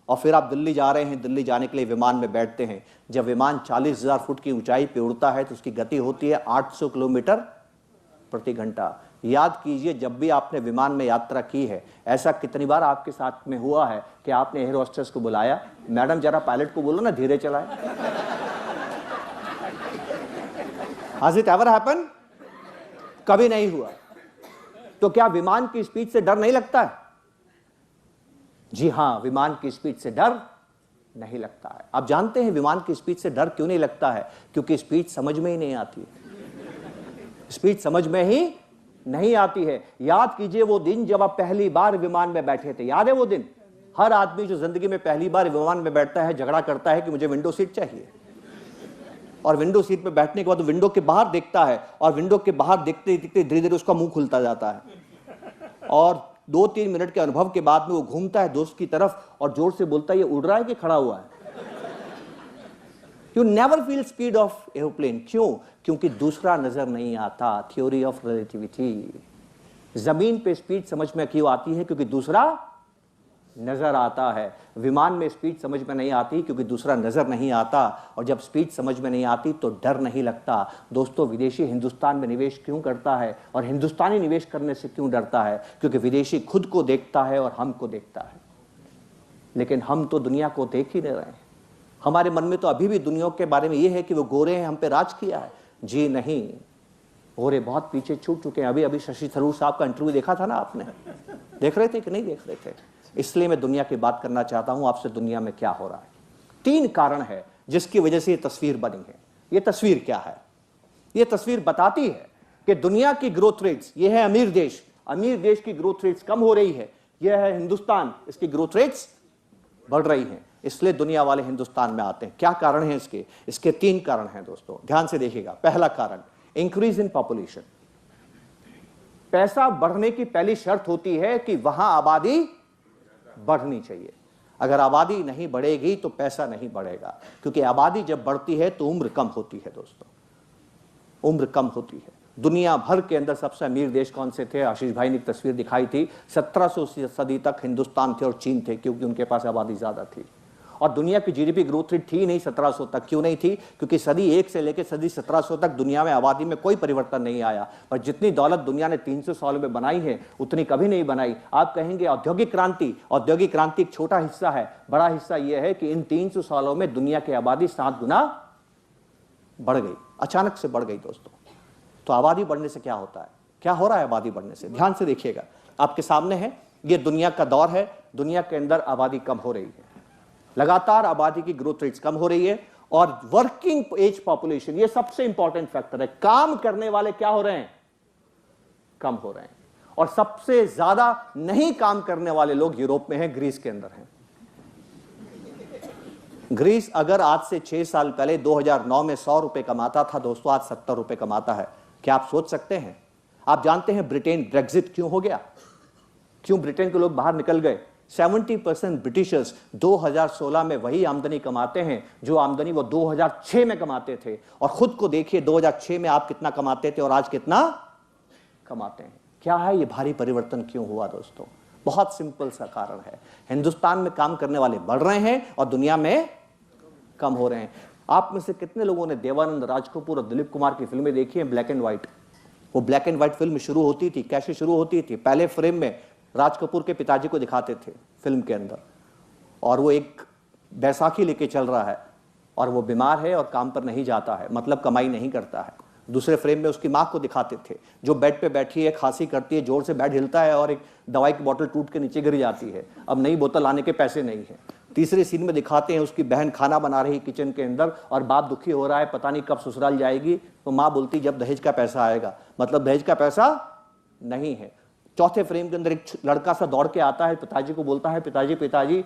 और फिर आप दिल्ली जा रहे हैं, दिल्ली जाने के लिए विमान में बैठते हैं। जब विमान 40,000 फुट की ऊंचाई पे उड़ता है तो उसकी गति होती है 800 किलोमीटर प्रति घंटा। याद कीजिए, जब भी आपने विमान में यात्रा की है, ऐसा कितनी बार आपके साथ में हुआ है कि आपने एयर होस्टेस को बुलाया, मैडम जरा पायलट को बोलो ना धीरे चलाए। Has it ever happened? कभी नहीं हुआ। तो क्या विमान की स्पीड से डर नहीं लगता है? जी हां, विमान की स्पीड से डर नहीं लगता है। आप जानते हैं विमान की स्पीड से डर क्यों नहीं लगता है? क्योंकि स्पीड समझ में ही नहीं आती है। स्पीड समझ में ही नहीं आती है। याद कीजिए वो दिन जब आप पहली बार विमान में बैठे थे, याद है वो दिन? हर आदमी जो जिंदगी में पहली बार विमान में बैठता है झगड़ा करता है कि मुझे विंडो सीट चाहिए, और विंडो सीट पे बैठने के बाद विंडो के बाहर देखता है और विंडो के बाहर देखते देखते धीरे धीरे उसका मुंह खुलता जाता है और 2-3 मिनट के अनुभव के बाद में वो घूमता है दोस्त की तरफ और जोर से बोलता है ये उड़ रहा है कि खड़ा हुआ है। You never feel speed of aeroplane. क्यों? क्योंकि दूसरा नजर नहीं आता। Theory of relativity. जमीन पे स्पीड समझ में क्यों आती है? क्योंकि दूसरा नजर आता है। विमान में स्पीड समझ में नहीं आती क्योंकि दूसरा नजर नहीं आता, और जब स्पीड समझ में नहीं आती तो डर नहीं लगता। दोस्तों, विदेशी हिंदुस्तान में निवेश क्यों करता है और हिंदुस्तानी निवेश करने से क्यों डरता है? क्योंकि विदेशी खुद को देखता है और हमको देखता है, लेकिन हम तो दुनिया को देख ही नहीं रहे हैं। हमारे मन में तो अभी भी दुनिया के बारे में यह है कि वो गोरे हैं, हम पे राज किया है। जी नहीं, गोरे बहुत पीछे छूट चुके हैं। अभी अभी शशि थरूर साहब का इंटरव्यू देखा था ना आपने? देख रहे थे कि नहीं देख रहे थे? इसलिए मैं दुनिया की बात करना चाहता हूं आपसे, दुनिया में क्या हो रहा है। 3 कारण है जिसकी वजह से ये तस्वीर बनी है। ये तस्वीर क्या है? ये तस्वीर बताती है कि दुनिया की ग्रोथ रेट्स, ये है अमीर देश की ग्रोथ रेट्स कम हो रही है, यह है हिंदुस्तान, इसकी ग्रोथ रेट्स बढ़ रही हैं। इसलिए दुनिया वाले हिंदुस्तान में आते हैं। क्या कारण है इसके? इसके 3 कारण हैं दोस्तों, ध्यान से देखिएगा। पहला कारण, इंक्रीज इन पॉपुलेशन। पैसा बढ़ने की पहली शर्त होती है कि वहां आबादी बढ़नी चाहिए। अगर आबादी नहीं बढ़ेगी तो पैसा नहीं बढ़ेगा, क्योंकि आबादी जब बढ़ती है तो उम्र कम होती है दोस्तों, उम्र कम होती है। दुनिया भर के अंदर सबसे अमीर देश कौन से थे? आशीष भाई ने एक तस्वीर दिखाई थी। 1700 सदी तक हिंदुस्तान थे और चीन थे, क्योंकि उनके पास आबादी ज्यादा थी। और दुनिया की जीडीपी ग्रोथ रेट थी नहीं 1700 तक। क्यों नहीं थी? क्योंकि सदी 1 से लेकर सदी 1700 तक दुनिया में आबादी में कोई परिवर्तन नहीं आया। पर जितनी दौलत दुनिया ने 300 सालों में बनाई है उतनी कभी नहीं बनाई। आप कहेंगे औद्योगिक क्रांति एक छोटा हिस्सा है, बड़ा हिस्सा यह है कि इन 300 सालों में दुनिया की आबादी 7 गुना बढ़ गई, अचानक से बढ़ गई दोस्तों। तो आबादी बढ़ने से क्या होता है? क्या हो रहा है आबादी बढ़ने से? ध्यान से देखिएगा, आपके सामने है, ये दुनिया का दौर है। दुनिया के अंदर आबादी कम हो रही है, लगातार आबादी की ग्रोथ रेट्स कम हो रही है। और वर्किंग एज पॉपुलेशन, ये सबसे इंपॉर्टेंट फैक्टर है। काम करने वाले क्या हो रहे हैं? कम हो रहे हैं। और सबसे ज्यादा नहीं काम करने वाले लोग यूरोप में हैं, ग्रीस के अंदर हैं। ग्रीस अगर आज से 6 साल पहले 2009 में 100 रुपए कमाता था दोस्तों, आज 70 रुपए कमाता है। क्या आप सोच सकते हैं? आप जानते हैं ब्रिटेन ब्रेक्जिट क्यों हो गया? क्यों ब्रिटेन के लोग बाहर निकल गए? 70% ब्रिटिशर्स 2016 में वही आमदनी कमाते हैं जो आमदनी वो 2006 में कमाते थे। और खुद को देखिए, 2006 में आप कितना कमाते थे और आज कितना कमाते हैं। क्या है ये भारी परिवर्तन क्यों हुआ दोस्तों? बहुत सिंपल सा कारण है, हिंदुस्तान में काम करने वाले बढ़ रहे हैं और दुनिया में कम हो रहे हैं। आप में से कितने लोगों ने देवानंद, राज कपूर और दिलीप कुमार की फिल्में देखी हैं ब्लैक एंड व्हाइट? वो ब्लैक एंड व्हाइट फिल्म शुरू होती थी, कैसे शुरू होती थी? पहले फ्रेम में राज कपूर के पिताजी को दिखाते थे फिल्म के अंदर, और वो एक बैसाखी लेके चल रहा है और वो बीमार है और काम पर नहीं जाता है, मतलब कमाई नहीं करता है। दूसरे फ्रेम में उसकी माँ को दिखाते थे जो बेड पे बैठी है, खांसी करती है, जोर से बेड हिलता है और एक दवाई की बोतल टूट के नीचे गिर जाती है, अब नई बोतल लाने के पैसे नहीं है। तीसरे सीन में दिखाते हैं उसकी बहन खाना बना रही किचन के अंदर और बाप दुखी हो रहा है, पता नहीं कब ससुराल जाएगी। तो माँ बोलती जब दहेज का पैसा आएगा, मतलब दहेज का पैसा नहीं है। चौथे फ्रेम के अंदर एक लड़का सा दौड़ के आता है, पिताजी को बोलता है, पिताजी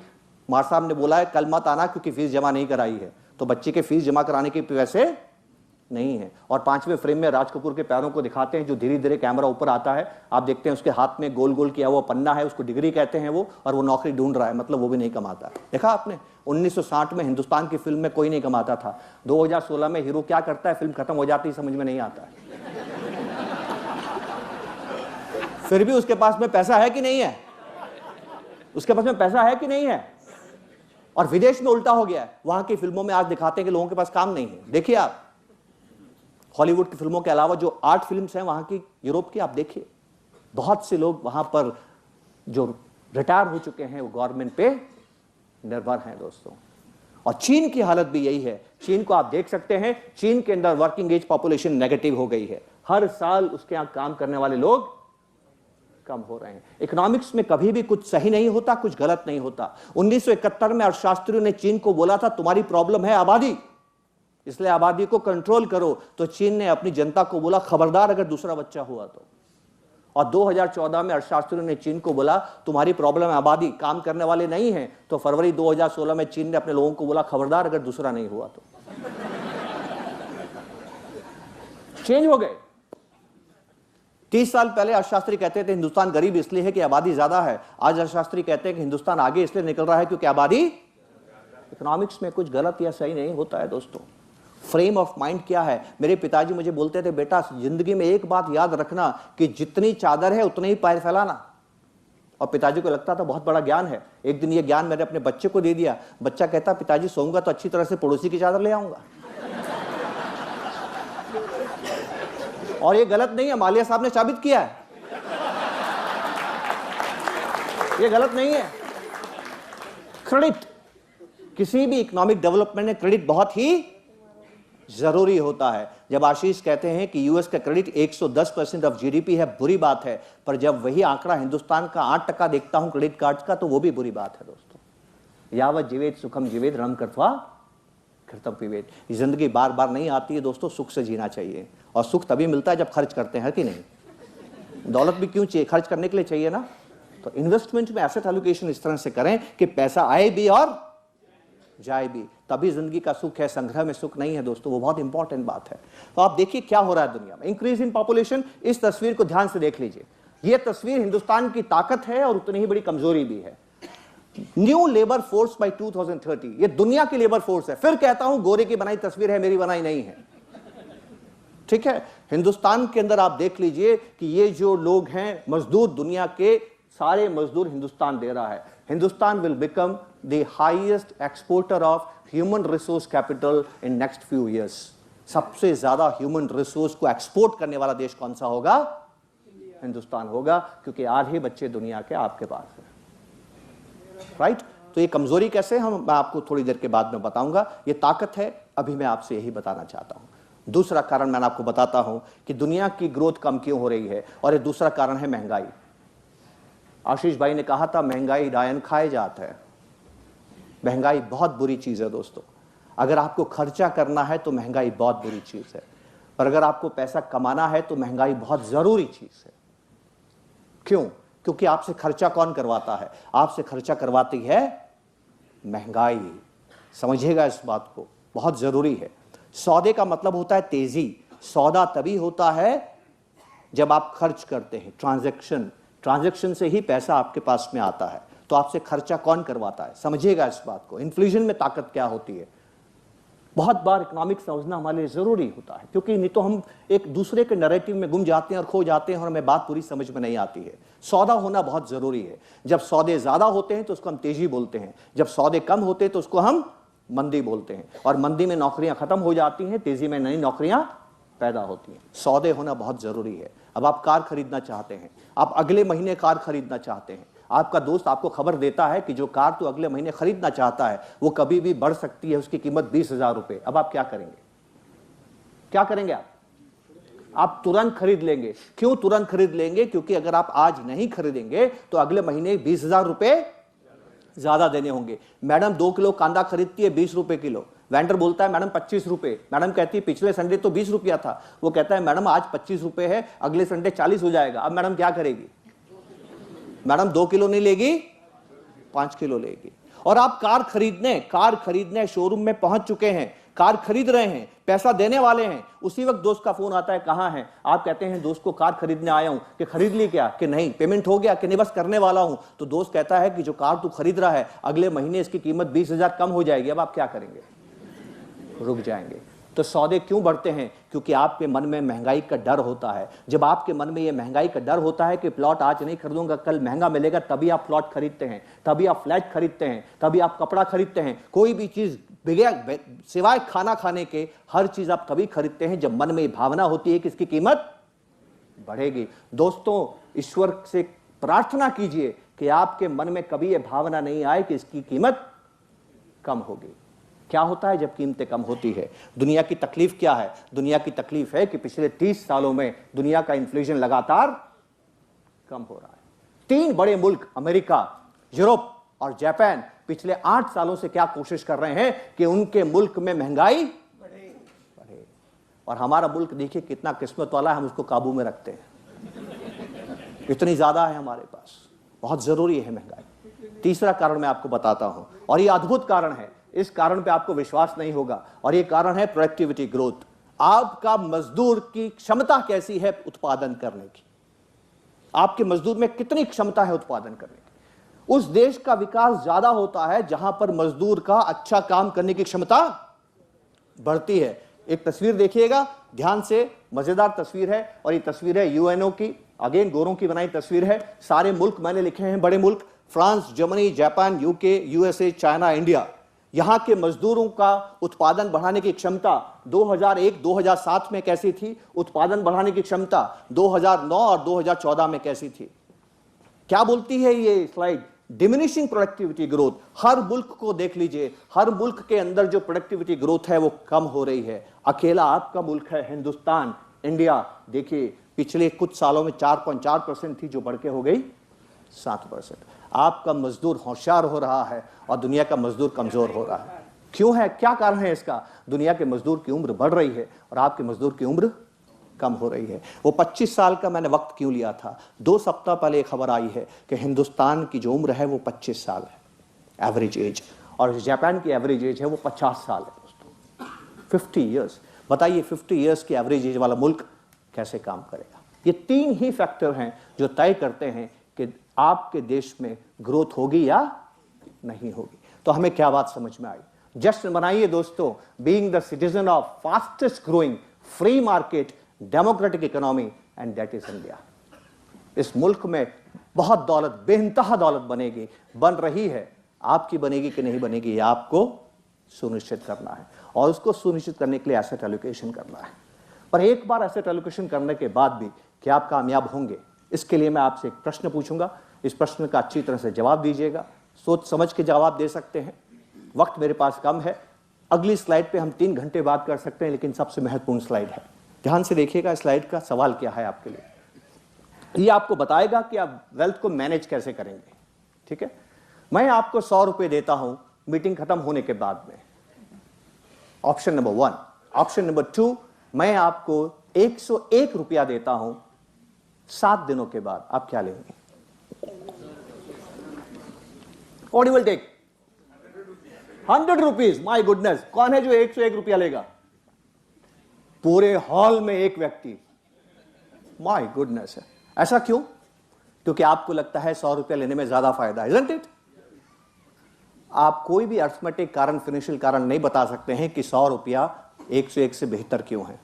मार साहब ने बोला है कल मत आना क्योंकि फीस जमा नहीं कराई है। तो बच्चे के फीस जमा कराने के पैसे नहीं है। और 5वें फ्रेम में राज कपूर के पैरों को दिखाते हैं, जो धीरे धीरे कैमरा ऊपर आता है, आप देखते हैं उसके हाथ में गोल गोल किया हुआ पन्ना है, उसको डिग्री कहते हैं वो, और वो नौकरी ढूंढ रहा है, मतलब वो भी नहीं कमाता। देखा आपने, 1960 में हिंदुस्तान की फिल्म में कोई नहीं कमाता था। 2016 में हीरो क्या करता है, फिल्म खत्म हो जाती है, समझ में नहीं आता है। फिर भी उसके पास में पैसा है कि नहीं है, उसके पास में पैसा है कि नहीं है। और विदेश में उल्टा हो गया है, वहां की फिल्मों में आज दिखाते हैं कि लोगों के पास काम नहीं है। देखिए आप हॉलीवुड की फिल्मों के अलावा जो आर्ट फिल्म्स हैं वहां की, यूरोप की, आप देखिए बहुत से लोग वहां पर जो रिटायर हो चुके हैं वो गवर्नमेंट पे निर्भर हैं दोस्तों। और चीन की हालत भी यही है। चीन को आप देख सकते हैं, चीन के अंदर वर्किंग एज पॉपुलेशन नेगेटिव हो गई है, हर साल उसके यहां काम करने वाले लोग कम हो रहे हैं। इकोनॉमिक्स में कभी भी कुछ सही नहीं होता, कुछ गलत नहीं होता। 1971 में अर्थशास्त्रियों ने चीन को बोला था तुम्हारी प्रॉब्लम है आबादी, इसलिए आबादी को कंट्रोल करो। तो चीन ने अपनी जनता को बोला खबरदार अगर दूसरा बच्चा हुआ तो। और 2014 में अर्थशास्त्रियों ने चीन को बोला तुम्हारी प्रॉब्लम है आबादी, काम करने वाले नहीं हैं। तो फरवरी 2016 में चीन ने अपने लोगों को बोला खबरदार अगर दूसरा नहीं हुआ तो। चेंज हो गए। 30 साल पहले अर्थशास्त्री कहते थे हिंदुस्तान गरीब इसलिए है कि आबादी ज्यादा है। आज अर्थशास्त्री कहते हैं कि हिंदुस्तान आगे इसलिए निकल रहा है क्योंकि आबादी। इकोनॉमिक्स में कुछ गलत या सही नहीं होता है दोस्तों। फ्रेम ऑफ माइंड क्या है। मेरे पिताजी मुझे बोलते थे बेटा जिंदगी में एक बात याद रखना कि जितनी चादर है उतने ही पैर फैलाना। और पिताजी को लगता था बहुत बड़ा ज्ञान है। एक दिन ये ज्ञान मैंने अपने बच्चे को दे दिया। बच्चा कहता पिताजी सोऊंगा तो अच्छी तरह से पड़ोसी की चादर ले आऊंगा। और ये गलत नहीं है, मालिया साहब ने साबित किया है, ये गलत नहीं है। क्रेडिट, किसी भी इकोनॉमिक डेवलपमेंट में क्रेडिट बहुत ही जरूरी होता है। जब आशीष कहते हैं कि यूएस का क्रेडिट 110% ऑफ जीडीपी है, बुरी बात है। पर जब वही आंकड़ा हिंदुस्तान का 8% देखता हूं क्रेडिट कार्ड्स का, तो वो भी बुरी बात है दोस्तों। यावत जीवेत सुखम जीवेत रम कृत्वा कृतम पिबेत। जिंदगी बार बार नहीं आती है दोस्तों, सुख से जीना चाहिए। और सुख तभी मिलता है जब खर्च करते हैं कि नहीं। दौलत भी क्यों चाहिए, खर्च करने के लिए चाहिए ना। तो इन्वेस्टमेंट में एसेट एलोकेशन इस तरह से करें कि पैसा आए भी और जाए भी, तभी जिंदगी का सुख है, संग्रह में सुख नहीं है दोस्तों। वो बहुत इंपॉर्टेंट बात है। तो आप देखिए क्या हो रहा है दुनिया में, इंक्रीज इन पॉपुलेशन। इस तस्वीर को ध्यान से देख लीजिए। यह तस्वीर हिंदुस्तान की ताकत है और उतनी ही बड़ी कमजोरी भी है। न्यू लेबर फोर्स बाय 2030, ये दुनिया की लेबर फोर्स है। फिर कहता हूं गोरे की बनाई तस्वीर है, मेरी बनाई नहीं है, ठीक है। हिंदुस्तान के अंदर आप देख लीजिए कि ये जो लोग हैं मजदूर, दुनिया के सारे मजदूर हिंदुस्तान दे रहा है। Hindustan will become the highest exporter of human resource capital in next few years. सबसे ज्यादा ह्यूमन रिसोर्स को एक्सपोर्ट करने वाला देश कौन सा होगा? हिंदुस्तान होगा, क्योंकि आधे बच्चे दुनिया के आपके पास है, राइट। तो ये कमजोरी कैसे, मैं आपको थोड़ी देर के बाद में बताऊंगा। ये ताकत है, अभी मैं आपसे यही बताना चाहता हूं। दूसरा कारण मैं आपको बताता हूं कि दुनिया की ग्रोथ कम क्यों हो रही है, और ये दूसरा कारण है महंगाई। आशीष भाई ने कहा था महंगाई डायन खाए जाता है। महंगाई बहुत बुरी चीज है दोस्तों। अगर आपको खर्चा करना है तो महंगाई बहुत बुरी चीज है, पर अगर आपको पैसा कमाना है तो महंगाई बहुत जरूरी चीज है। क्यों? क्योंकि आपसे खर्चा कौन करवाता है? आपसे खर्चा करवाती है महंगाई। समझिएगा इस बात को, बहुत जरूरी है। सौदे का मतलब होता है तेजी। सौदा तभी होता है जब आप खर्च करते हैं, ट्रांजैक्शन से ही पैसा आपके पास में आता है। तो आपसे खर्चा कौन करवाता है? समझिएगा इस बात को। इन्फ्लेशन में ताकत क्या होती है, बहुत बार इकोनॉमिक्स समझना हमारे लिए जरूरी होता है, क्योंकि नहीं तो हम एक दूसरे के नैरेटिव में गुम जाते हैं और खो जाते हैं और हमें बात पूरी समझ में नहीं आती है। सौदा होना बहुत जरूरी है। जब सौदे ज्यादा होते हैं तो उसको हम तेजी बोलते हैं, जब सौदे कम होते हैं तो उसको हम मंदी बोलते हैं। और मंदी में नौकरियां खत्म हो जाती हैं, तेजी में नई नौकरियां पैदा होती हैं। सौदे होना बहुत जरूरी है। अब आप कार खरीदना चाहते हैं, आप अगले महीने कार खरीदना चाहते हैं, आपका दोस्त आपको खबर देता है कि जो कार तो अगले महीने खरीदना चाहता है वो कभी भी बढ़ सकती है, उसकी कीमत 20,000 रुपए। अब आप क्या करेंगे? क्या करेंगे आप तुरंत खरीद लेंगे। क्यों तुरंत खरीद लेंगे? क्योंकि अगर आप आज नहीं खरीदेंगे तो अगले महीने 20,000 रुपए ज्यादा देने होंगे। मैडम 2 किलो कांदा खरीदती है 20 रुपए किलो, वेंडर बोलता है मैडम 25 रुपए। मैडम कहती है पिछले संडे तो 20 रुपया था। वो कहता है मैडम आज 25 रुपए है, अगले संडे 40 हो जाएगा। अब मैडम क्या करेगी? मैडम 2 किलो नहीं लेगी, 5 किलो लेगी। और आप कार खरीदने शोरूम में पहुंच चुके हैं, कार खरीद रहे हैं, पैसा देने वाले हैं, उसी वक्त दोस्त का फोन आता है, कहां है आप? कहते हैं दोस्त को कार खरीदने आया हूं। कि खरीद ली क्या? कि नहीं। पेमेंट हो गया? कि नहीं बस करने वाला हूं। तो दोस्त कहता है कि जो कार तू खरीद रहा है अगले महीने इसकी कीमत 20,000 कम हो जाएगी, अब आप क्या करेंगे? रुक जाएंगे। तो सौदे क्यों बढ़ते हैं? क्योंकि आपके मन में महंगाई का डर होता है। जब आपके मन में यह महंगाई का डर होता है कि प्लॉट आज नहीं खरीदूंगा, कल महंगा मिलेगा, तभी आप प्लॉट खरीदते हैं, तभी आप फ्लैट खरीदते हैं, तभी आप कपड़ा खरीदते हैं। कोई भी चीज सिवाय खाना खाने के हर चीज आप तभी खरीदते हैं जब मन में ये भावना होती है कि इसकी कीमत बढ़ेगी। दोस्तों, ईश्वर से प्रार्थना कीजिए कि आपके मन में कभी यह भावना नहीं आए कि इसकी कीमत कम होगी। क्या होता है जब कीमतें कम होती है? दुनिया की तकलीफ क्या है? दुनिया की तकलीफ है कि पिछले 30 सालों में दुनिया का इन्फ्लेशन लगातार कम हो रहा है। 3 बड़े मुल्क अमेरिका, यूरोप और जापान पिछले 8 सालों से क्या कोशिश कर रहे हैं कि उनके मुल्क में महंगाई बढ़े। और हमारा मुल्क देखिए कितना किस्मत वाला है, हम उसको काबू में रखते हैं। इतनी ज्यादा है हमारे पास, बहुत जरूरी है महंगाई। तीसरा कारण मैं आपको बताता हूं, और ये अद्भुत कारण है, इस कारण पे आपको विश्वास नहीं होगा, और ये कारण है प्रोडक्टिविटी ग्रोथ। आपका मजदूर की क्षमता कैसी है उत्पादन करने की? आपके मजदूर में कितनी क्षमता है उत्पादन करने की? उस देश का विकास ज्यादा होता है जहां पर मजदूर का अच्छा काम करने की क्षमता बढ़ती है। एक तस्वीर देखिएगा ध्यान से, मजेदार तस्वीर है, और ये तस्वीर है यूएनओ की, अगेन गोरों की बनाई तस्वीर है। सारे मुल्क मैंने लिखे हैं, बड़े मुल्क, France, Germany, Japan, UK, USA, China, India. यहां के मजदूरों का उत्पादन बढ़ाने की क्षमता 2001-2007 में कैसी थी? उत्पादन बढ़ाने की क्षमता 2009 और 2014 में कैसी थी? क्या बोलती है ये स्लाइड? Diminishing productivity growth. हर मुल्क को देख लीजिए, हर मुल्क के अंदर जो प्रोडक्टिविटी ग्रोथ है वो कम हो रही है। अकेला आपका मुल्क है हिंदुस्तान, इंडिया, देखिए पिछले कुछ सालों में 4.4% थी जो बढ़ के हो गई 7%। आपका मजदूर होशियार हो रहा है और दुनिया का मजदूर कमजोर हो रहा है। क्यों है? क्या कारण है इसका? दुनिया के मजदूर की उम्र बढ़ रही है और आपके मजदूर की उम्र कम हो रही है। वो 25 साल का मैंने वक्त क्यों लिया था? 2 सप्ताह पहले एक खबर आई है कि हिंदुस्तान की जो उम्र है वो 25 साल है एवरेज एज, और जापान की एवरेज एज है वो 50 साल है दोस्तों, 50 ईयर्स। बताइए 50 ईयर्स की एवरेज एज वाला मुल्क कैसे काम करेगा? ये 3 ही फैक्टर हैं जो तय करते हैं कि आपके देश में ग्रोथ होगी या नहीं होगी। तो हमें क्या बात समझ में आई? जश्न मनाइए दोस्तों, being the citizen of fastest growing free market democratic economy, and that is India. इस मुल्क में बहुत दौलत, बेइंतहा दौलत बनेगी, बन रही है। आपकी बनेगी कि नहीं बनेगी ये आपको सुनिश्चित करना है, और उसको सुनिश्चित करने के लिए एसेट एलोकेशन करना है। पर एक बार एसेट एलोकेशन करने के बाद भी क्या आप कामयाब होंगे? इसके लिए मैं आपसे एक प्रश्न पूछूंगा, इस प्रश्न का अच्छी तरह से जवाब दीजिएगा, सोच समझ के जवाब दे सकते हैं। वक्त मेरे पास कम है, अगली स्लाइड पे हम 3 घंटे बात कर सकते हैं, लेकिन सबसे महत्वपूर्ण स्लाइड है। ध्यान से देखिएगा स्लाइड का सवाल क्या है आपके लिए। ये आपको बताएगा कि आप वेल्थ को मैनेज कैसे करेंगे। ठीक है, मैं आपको 100 रुपए देता हूं मीटिंग खत्म होने के बाद में, ऑप्शन नंबर 1। ऑप्शन नंबर 2, मैं आपको 101 रुपया देता हूं 7 दिनों के बाद, आप क्या लेंगे? What you will take? 100 rupees. My goodness, कौन है जो 101 रुपया लेगा? पूरे हॉल में एक व्यक्ति। माई गुडनेस है। ऐसा क्यों? क्योंकि आपको लगता है 100 रुपया लेने में ज्यादा फायदा है, isn't it? आप कोई भी अर्थमेटिक कारण, फाइनेंशियल कारण नहीं बता सकते हैं कि 100 रुपया 101 से बेहतर क्यों है।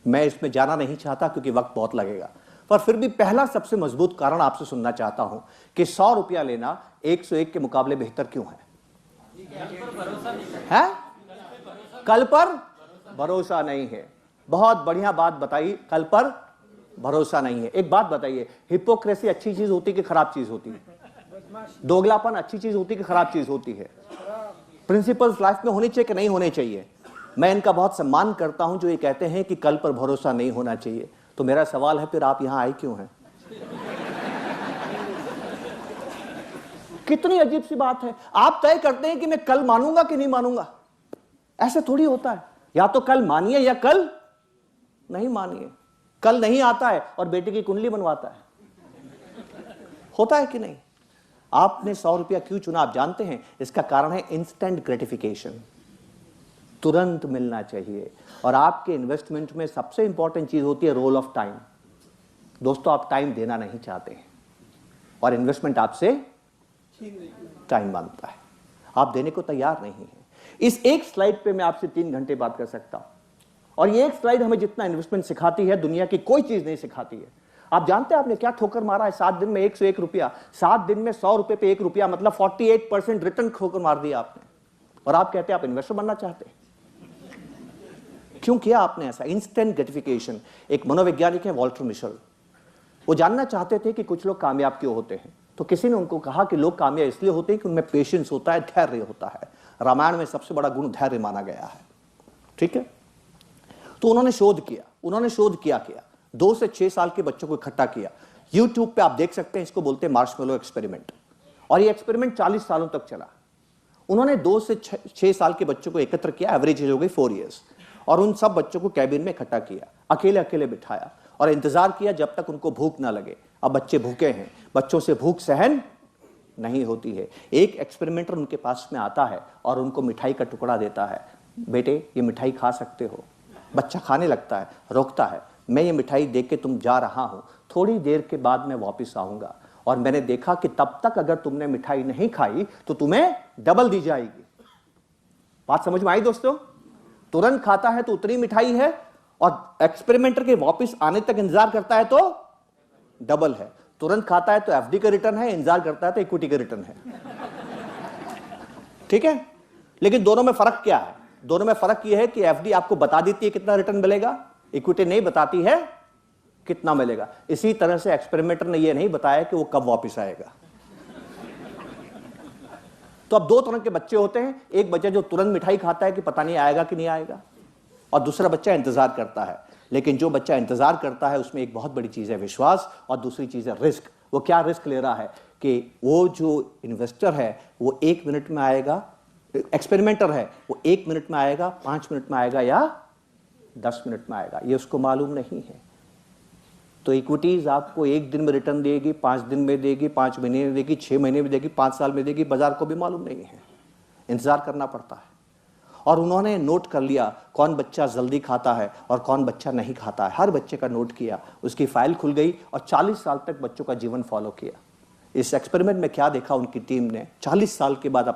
मैं इसमें जाना नहीं चाहता क्योंकि वक्त बहुत लगेगा, पर फिर भी पहला सबसे मजबूत कारण आपसे सुनना चाहता हूं कि 100 रुपया लेना 101 के मुकाबले बेहतर क्यों है? कल पर भरोसा नहीं है। बहुत बढ़िया बात बताई, कल पर भरोसा नहीं है। एक बात बताइए, हिपोक्रेसी अच्छी चीज होती कि खराब चीज होती है? दोगलापन अच्छी चीज होती कि खराब चीज होती है? प्रिंसिपल्स लाइफ में होने चाहिए कि नहीं होने चाहिए? मैं इनका बहुत सम्मान करता हूं जो ये कहते हैं कि कल पर भरोसा नहीं होना चाहिए। तो मेरा सवाल है, फिर आप यहां आए क्यों हैं? कितनी अजीब सी बात है। आप तय करते हैं कि मैं कल मानूंगा कि नहीं मानूंगा। ऐसे थोड़ी होता है, या तो कल मानिए या कल नहीं मानिए। कल नहीं आता है और बेटे की कुंडली बनवाता है, होता है कि नहीं? आपने 100 रुपया क्यों चुना आप जानते हैं? इसका कारण है इंस्टेंट ग्रेटिफिकेशन। तुरंत मिलना चाहिए। और आपके इन्वेस्टमेंट में सबसे इंपॉर्टेंट चीज होती है रोल ऑफ टाइम। दोस्तों, आप टाइम देना नहीं चाहते हैं और इन्वेस्टमेंट आपसे टाइम मांगता है, आप देने को तैयार नहीं है। इस एक स्लाइड पे मैं आपसे 3 घंटे बात कर सकता हूं, और ये एक स्लाइड हमें जितना इन्वेस्टमेंट सिखाती है दुनिया की कोई चीज नहीं सिखाती है। आप जानते हैं आपने क्या ठोकर मारा है? 7 दिन में 101 रुपया, 7 दिन में 100 रुपए पे 1 रुपया, मतलब 48% रिटर्न ठोकर मार दिया आपने। और आप कहते हैं आप इन्वेस्टर बनना चाहते हैं। क्यों किया आपने ऐसा? Instant gratification. एक मनोवैज्ञानिक है वॉल्टर मिशेल, वो जानना चाहते थे कि कुछ लोग कामयाब क्यों होते हैं। तो किसी ने उनको कहा कि लोग कामयाब इसलिए होते हैं कि उनमें पेशेंस होता है, धैर्य होता है। रामायण में सबसे बड़ा गुण धैर्य माना गया है, ठीक है। तो उन्होंने शोध किया 2 से 6 साल के बच्चों को इकट्ठा किया। यूट्यूब पे आप देख सकते हैं, इसको बोलते हैं मार्शमेलो एक्सपेरिमेंट। और ये एक्सपेरिमेंट 40 सालों तक चला। उन्होंने 2 से 6 साल के बच्चों को एकत्र किया, एवरेज एज हो गई 4 इयर्स, और उन सब बच्चों को कैबिन में इकट्ठा किया, अकेले अकेले बिठाया और इंतजार किया जब तक उनको भूख ना लगे। अब बच्चे भूखे हैं, बच्चों से भूख सहन नहीं होती है। एक एक्सपेरिमेंटर उनके पास में आता है और उनको मिठाई का टुकड़ा देता है। बेटे, ये मिठाई खा सकते हो। बच्चा खाने लगता है, रोकता है, मैं ये मिठाई दे के तुम जा रहा हूं, थोड़ी देर के बाद मैं वापस आऊंगा, और मैंने देखा कि तब तक अगर तुमने मिठाई नहीं खाई तो तुम्हें डबल दी जाएगी। बात समझ में आई दोस्तों? तुरंत खाता है तो उतनी मिठाई है, और एक्सपेरिमेंटर के वापस आने तक इंतजार करता है तो डबल है। तुरंत खाता है तो एफडी का रिटर्न है, इंतजार करता है तो इक्विटी का रिटर्न है, ठीक है। लेकिन दोनों में फर्क क्या है? दोनों में फर्क यह है कि एफडी आपको बता देती है कितना रिटर्न मिलेगा, इक्विटी नहीं बताती है कितना मिलेगा। इसी तरह से एक्सपेरिमेंटर ने यह नहीं बताया कि वो कब वापस आएगा। तो अब 2 तरह के बच्चे होते हैं, एक बच्चा जो तुरंत मिठाई खाता है कि पता नहीं आएगा कि नहीं आएगा, और दूसरा बच्चा इंतजार करता है। लेकिन जो बच्चा इंतजार करता है उसमें एक बहुत बड़ी चीज है विश्वास, और दूसरी चीज है रिस्क। वो क्या रिस्क ले रहा है कि वो जो इन्वेस्टर है वो 1 मिनट में आएगा, एक्सपेरिमेंटर है वो 1 मिनट में आएगा, 5 मिनट में आएगा या 10 मिनट में आएगा, ये उसको मालूम नहीं है। तो इक्विटीज आपको 1 दिन में रिटर्न देगी, 5 दिन में देगी, 5 महीने में देगी, 6 महीने में देगी, 5 साल में देगी, बाजार को भी मालूम नहीं है, इंतजार करना पड़ता है। और उन्होंने नोट कर लिया कौन बच्चा जल्दी खाता है और कौन बच्चा नहीं खाता है। हर बच्चे का नोट किया, उसकी फाइल खुल गई, और 40 साल तक बच्चों का जीवन फॉलो किया। इस एक्सपेरिमेंट में क्या देखा उनकी टीम ने? 40 साल के बाद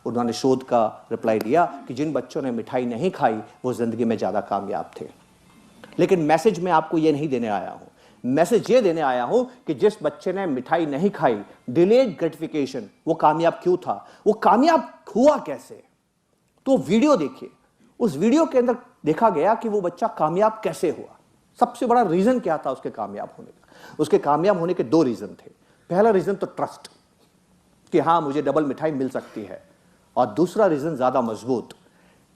उन्होंने शोध का रिप्लाई दिया कि जिन बच्चों ने मिठाई नहीं खाई वो जिंदगी में ज्यादा कामयाब थे। लेकिन मैसेज में आपको ये नहीं देने आया हूं, मैसेज ये देने आया हूं कि जिस बच्चे ने मिठाई नहीं खाई, डिलेड ग्रेटिफिकेशन, वो कामयाब क्यों था, वो कामयाब हुआ कैसे? तो वीडियो देखिए। उस वीडियो के अंदर देखा गया कि वो बच्चा कामयाब कैसे हुआ। सबसे बड़ा रीजन क्या था उसके कामयाब होने का? उसके कामयाब होने के 2 रीजन थे। पहला रीजन तो ट्रस्ट, कि हां मुझे डबल मिठाई मिल सकती है, और दूसरा रीजन ज्यादा मजबूत,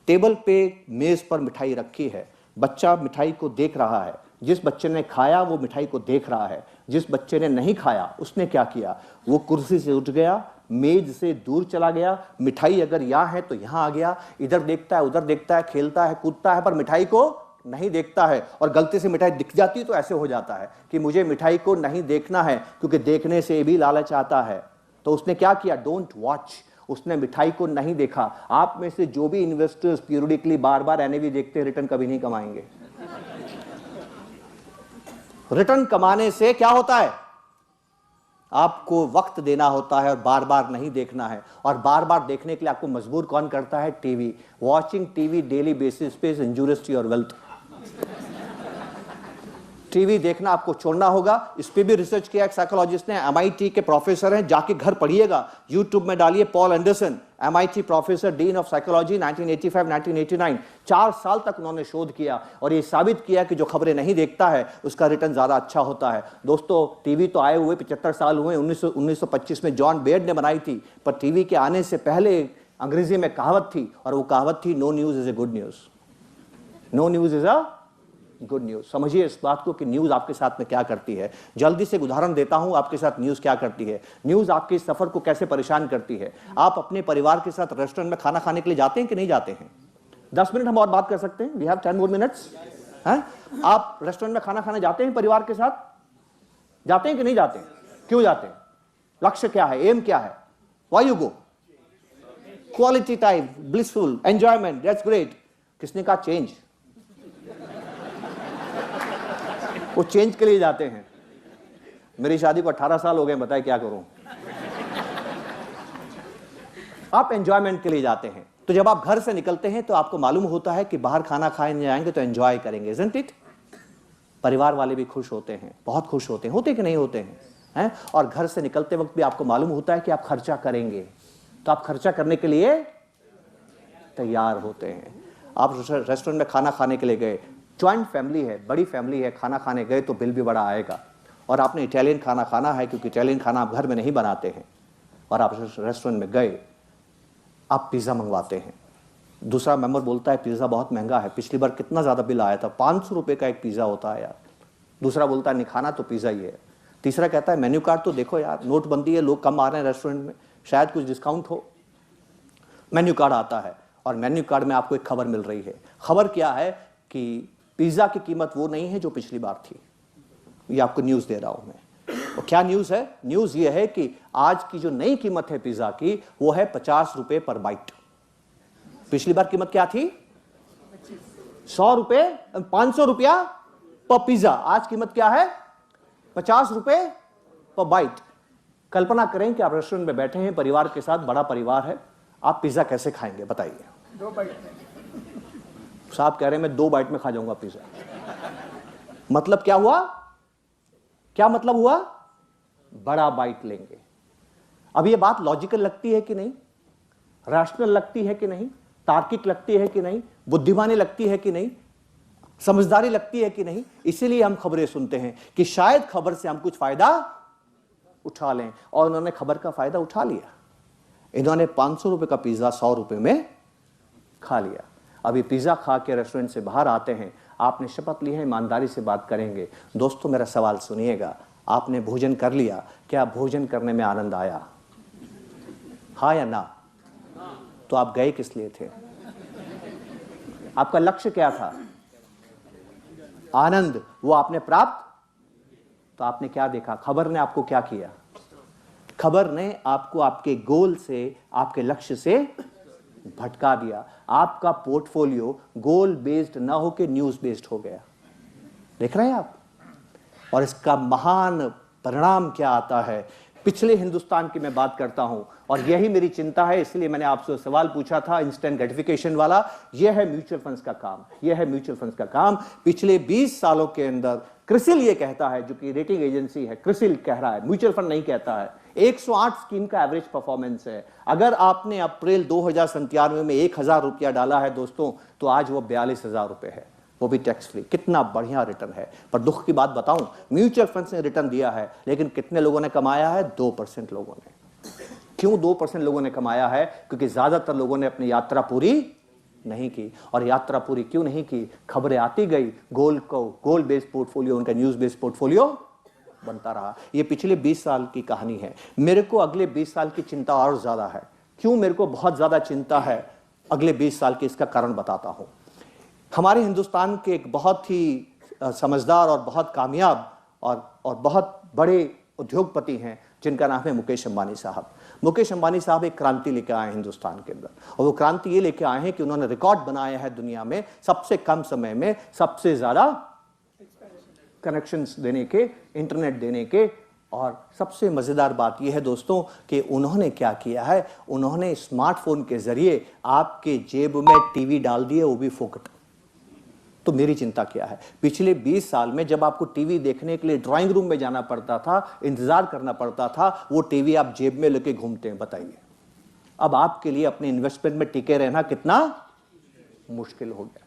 टेबल पे मेज पर मिठाई रखी है, बच्चा मिठाई को देख रहा है, जिस बच्चे ने खाया वो मिठाई को देख रहा है, जिस बच्चे ने नहीं खाया उसने क्या किया, वो कुर्सी से उठ गया, मेज से दूर चला गया, मिठाई अगर यहां है तो यहां आ गया, इधर देखता है उधर देखता है, खेलता है कूदता है, पर मिठाई को नहीं देखता है। और गलती से मिठाई दिख जाती है तो ऐसे हो जाता है कि मुझे मिठाई को नहीं देखना है, क्योंकि देखने से भी लालच आता है। तो उसने क्या किया? डोंट वॉच, उसने मिठाई को नहीं देखा। आप में से जो भी इन्वेस्टर्स पीरियडिकली बार बार एनएवी देखते हैं, रिटर्न कभी नहीं कमाएंगे। रिटर्न कमाने से क्या होता है? आपको वक्त देना होता है और बार बार नहीं देखना है। और बार बार देखने के लिए आपको मजबूर कौन करता है? TV. Watching TV daily basis पे is injurious to your wealth. TV देखना आपको छोड़ना होगा। इस पे भी रिसर्च किया एक साइकोलॉजिस्ट ने, एमआईटी के प्रोफेसर हैं, जाके घर पढ़िएगा, यूट्यूब में डालिए Paul Anderson, MIT professor, dean of psychology, 1985-1989। 4 साल तक उन्होंने शोध किया और ये साबित किया कि जो खबरें नहीं देखता है उसका रिटर्न ज्यादा अच्छा होता है। दोस्तों, टीवी तो आए हुए 75 साल हुए, 1925 में जॉन बेयर्ड ने बनाई थी, पर टीवी के आने से पहले अंग्रेजी में कहावत थी, और वो कहावत थी, no news is a good news. No news is a good news. समझिए इस बात को कि न्यूज आपके साथ में क्या करती है। जल्दी से एक उदाहरण देता हूं आपके साथ न्यूज क्या करती है। न्यूज आपके सफर को कैसे परेशान करती है। आप अपने परिवार के साथ रेस्टोरेंट में खाना खाने के लिए जाते हैं कि नहीं जाते हैं? 10 मिनट हम और बात कर सकते हैं, वी हैव 10 more minutes। आप रेस्टोरेंट में खाना खाने जाते हैं परिवार के साथ? जाते हैं कि नहीं जाते हैं? क्यों जाते हैं? लक्ष्य क्या है? एम क्या है? Why you go? Quality time, blissful, enjoyment, that's great. किसने कहा चेंज? वो चेंज के लिए जाते हैं। मेरी शादी को 18 साल हो गए, बताए क्या करूं। आप एंजॉयमेंट के लिए जाते हैं, तो जब आप घर से निकलते हैं तो आपको मालूम होता है कि बाहर खाना खाने जाएंगे तो एंजॉय करेंगे, इज़न्ट इट? परिवार वाले भी खुश होते हैं, बहुत खुश होते कि नहीं होते हैं? और घर से निकलते वक्त भी आपको मालूम होता है कि आप खर्चा करेंगे, तो आप खर्चा करने के लिए तैयार होते हैं। आप रेस्टोरेंट में खाना खाने के लिए गए, ज्वाइंट फैमिली है, बड़ी फैमिली है, खाना खाने गए तो बिल भी बड़ा आएगा, और आपने इटालियन खाना खाना है क्योंकि इटालियन खाना आप घर में नहीं बनाते हैं, और आप रेस्टोरेंट में गए, आप पिज़्ज़ा मंगवाते हैं। दूसरा मेंबर बोलता है पिज़्ज़ा बहुत महंगा है, पिछली बार कितना ज़्यादा बिल आया था, 500 रुपये का एक पिज़्ज़ा होता है यार। दूसरा बोलता है नहीं खाना तो पिज़्ज़ा ही है। तीसरा कहता है मेन्यू कार्ड तो देखो यार, नोटबंदी है, लोग कम आ रहे हैं रेस्टोरेंट में, शायद कुछ डिस्काउंट हो। मेन्यू कार्ड आता है और मेन्यू कार्ड में आपको एक खबर मिल रही है। खबर क्या है कि पिज़्ज़ा की कीमत वो नहीं है जो पिछली बार थी। ये आपको न्यूज़ दे रहा हूं मैं। और क्या न्यूज़ है? न्यूज़ ये है कि आज की जो नई कीमत है पिज़्ज़ा की, वो है 50 रुपये पर बाइट। पिछली बार कीमत क्या थी? 100 रुपये, 500 रुपया पर पिज़्ज़ा। आज कीमत क्या है? 50 रुपये पर बाइट। कल्पना करें कि आप रेस्टोरेंट में बैठे हैं परिवार के साथ, बड़ा परिवार है, आप पिज़्ज़ा कैसे खाएंगे बताइए? 2 बाइट। साहब कह रहे हैं मैं 2 बाइट में खा जाऊंगा पिज़्ज़ा। मतलब क्या हुआ? क्या मतलब हुआ? बड़ा बाइट लेंगे। अब ये बात लॉजिकल लगती है कि नहीं? रैशनल लगती है कि नहीं? तार्किक लगती है कि नहीं? बुद्धिमानी लगती है कि नहीं? समझदारी लगती है कि नहीं? इसीलिए हम खबरें सुनते हैं कि शायद खबर से हम कुछ फायदा उठा लें, और उन्होंने खबर का फायदा उठा लिया। इन्होंने 500 रुपए का पिज्जा 100 रुपए में खा लिया। अभी पिज्जा खा के रेस्टोरेंट से बाहर आते हैं, आपने शपथ ली है ईमानदारी से बात करेंगे। दोस्तों मेरा सवाल सुनिएगा, आपने भोजन कर लिया, क्या भोजन करने में आनंद आया? हाँ या ना? तो आप गए किस लिए थे? आपका लक्ष्य क्या था? आनंद। वो आपने प्राप्त? तो आपने क्या देखा? खबर ने आपको क्या किया? खबर ने आपको आपके गोल से, आपके लक्ष्य से भटका दिया। आपका पोर्टफोलियो गोल बेस्ड ना होकर न्यूज बेस्ड हो गया। देख रहे हैं आप? और इसका महान परिणाम क्या आता है? पिछले हिंदुस्तान की मैं बात करता हूं, और यही मेरी चिंता है, इसलिए मैंने आपसे सवाल पूछा था इंस्टेंट ग्रेटिफिकेशन वाला। यह है म्यूचुअल फंड्स का काम, यह है म्यूचुअल फंड्स का काम। पिछले 20 सालों के अंदर क्रिसिल ये कहता है, जो कि रेटिंग एजेंसी है, क्रिसिल कह रहा है, म्यूचुअल फंड नहीं कहता है, 108 स्कीम का एवरेज परफॉर्मेंस है। अगर आपने अप्रैल 2097 में 1000 रुपया डाला है दोस्तों, तो आज वो 42,000 रुपए है, वो भी टैक्स फ्री। कितना बढ़िया रिटर्न है। पर दुख की बात बताऊं, म्यूचुअल फंड्स ने रिटर्न दिया है, लेकिन कितने लोगों ने कमाया है? 2% लोगों ने। क्यों 2% लोगों ने कमाया है? क्योंकि ज्यादातर लोगों ने अपनी यात्रा पूरी नहीं की। और यात्रा पूरी क्यों नहीं की? खबरें आती गई, गोल बेस्ड पोर्टफोलियो, उनका न्यूज बेस्ड पोर्टफोलियो बनता रहा। ये पिछले 20 साल की कहानी है। मेरे को अगले 20 साल की चिंता और ज्यादा है। क्यों मेरे को बहुत ज्यादा चिंता है अगले 20 साल की? इसका कारण बताता हूं। हमारे हिंदुस्तान के एक बहुत ही समझदार और बहुत कामयाब और बहुत बड़े उद्योगपति हैं, जिनका नाम है मुकेश अंबानी साहब। मुकेश अंबानी साहब एक क्रांति लेके आए हिंदुस्तान के अंदर, और वो क्रांति ये लेके आए हैं कि उन्होंने रिकॉर्ड बनाया है दुनिया में सबसे कम समय में सबसे ज्यादा कनेक्शंस देने के, इंटरनेट देने के। और सबसे मजेदार बात यह है दोस्तों कि उन्होंने क्या किया है? उन्होंने स्मार्टफोन के जरिए आपके जेब में टीवी डाल दिए, वो भी फोकट। तो मेरी चिंता क्या है? पिछले 20 साल में जब आपको टीवी देखने के लिए ड्राइंग रूम में जाना पड़ता था, इंतजार करना पड़ता था, वो टीवी आप जेब में लेके घूमते हैं। बताइए, अब आपके लिए अपने इन्वेस्टमेंट में टिके रहना कितना मुश्किल हो गया।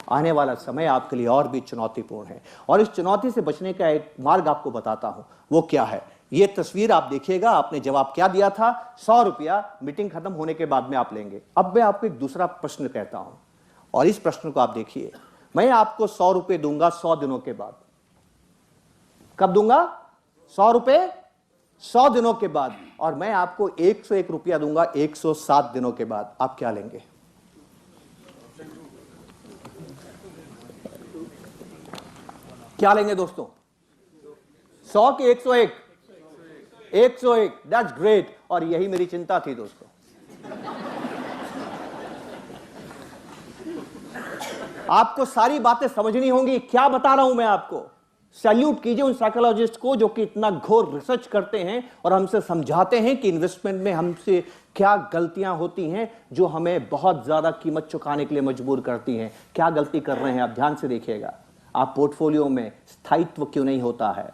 आने वाला समय आपके लिए और भी चुनौतीपूर्ण है, और इस चुनौती से बचने का एक मार्ग आपको बताता हूं। वो क्या है? ये तस्वीर आप देखिएगा। आपने जवाब क्या दिया था? 100 रुपया मीटिंग खत्म होने के बाद में आप लेंगे। अब मैं आपको एक दूसरा प्रश्न कहता हूं, और इस प्रश्न को आप देखिए। मैं आपको 100 रुपए दूंगा 100 दिनों के बाद। कब दूंगा? 100 रुपए 100 दिनों के बाद। और मैं आपको 101 रुपया दूंगा 107 दिनों के बाद। आप क्या लेंगे? क्या लेंगे दोस्तों? 100 के 101? 101। That's great. और यही मेरी चिंता थी दोस्तों। आपको सारी बातें समझनी होंगी। क्या बता रहा हूं मैं आपको? सैल्यूट कीजिए उन साइकोलॉजिस्ट को जो कि इतना घोर रिसर्च करते हैं और हमसे समझाते हैं कि इन्वेस्टमेंट में हमसे क्या गलतियां होती हैं जो हमें बहुत ज्यादा कीमत चुकाने के लिए मजबूर करती हैं। क्या गलती कर रहे हैं आप ध्यान से देखिएगा। आप पोर्टफोलियो में स्थायित्व क्यों नहीं होता है,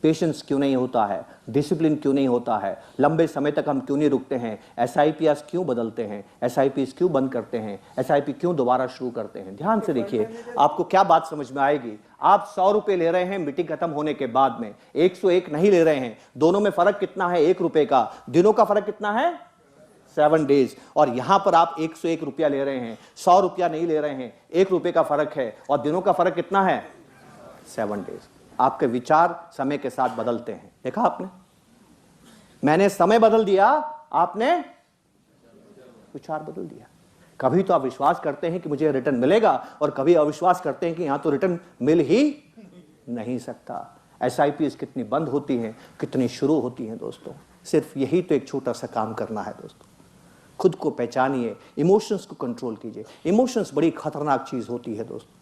पेशेंस क्यों नहीं होता है, डिसिप्लिन क्यों नहीं होता है, लंबे समय तक हम क्यों नहीं रुकते हैं, एसआईपीएस क्यों बदलते हैं, एसआईपीएस क्यों बंद करते हैं, एसआईपी क्यों दोबारा शुरू करते हैं। ध्यान से देखिए, आपको क्या बात समझ में आएगी। आप 100 रुपए ले रहे हैं मीटिंग खत्म होने के बाद में, 101 नहीं ले रहे हैं। दोनों में फर्क कितना है? 1 रुपए का। दिनों का फर्क कितना है? 7 डेज। और यहां पर आप 101 रुपया ले रहे हैं, 100 रुपया नहीं ले रहे हैं। 1 रुपए का फर्क है और दिनों का फर्क कितना है? 7 डेज। आपके विचार समय के साथ बदलते हैं। देखा आपने? मैंने समय बदल दिया, आपने विचार बदल दिया। कभी तो आप विश्वास करते हैं कि मुझे रिटर्न मिलेगा और कभी अविश्वास करते हैं कि यहां तो रिटर्न मिल ही नहीं सकता। एसआईपीएस कितनी बंद होती हैं, कितनी शुरू होती हैं दोस्तों। सिर्फ यही तो एक छोटा सा काम करना है दोस्तों। खुद को पहचानिए, इमोशंस को कंट्रोल कीजिए। इमोशंस बड़ी खतरनाक चीज होती है दोस्तों।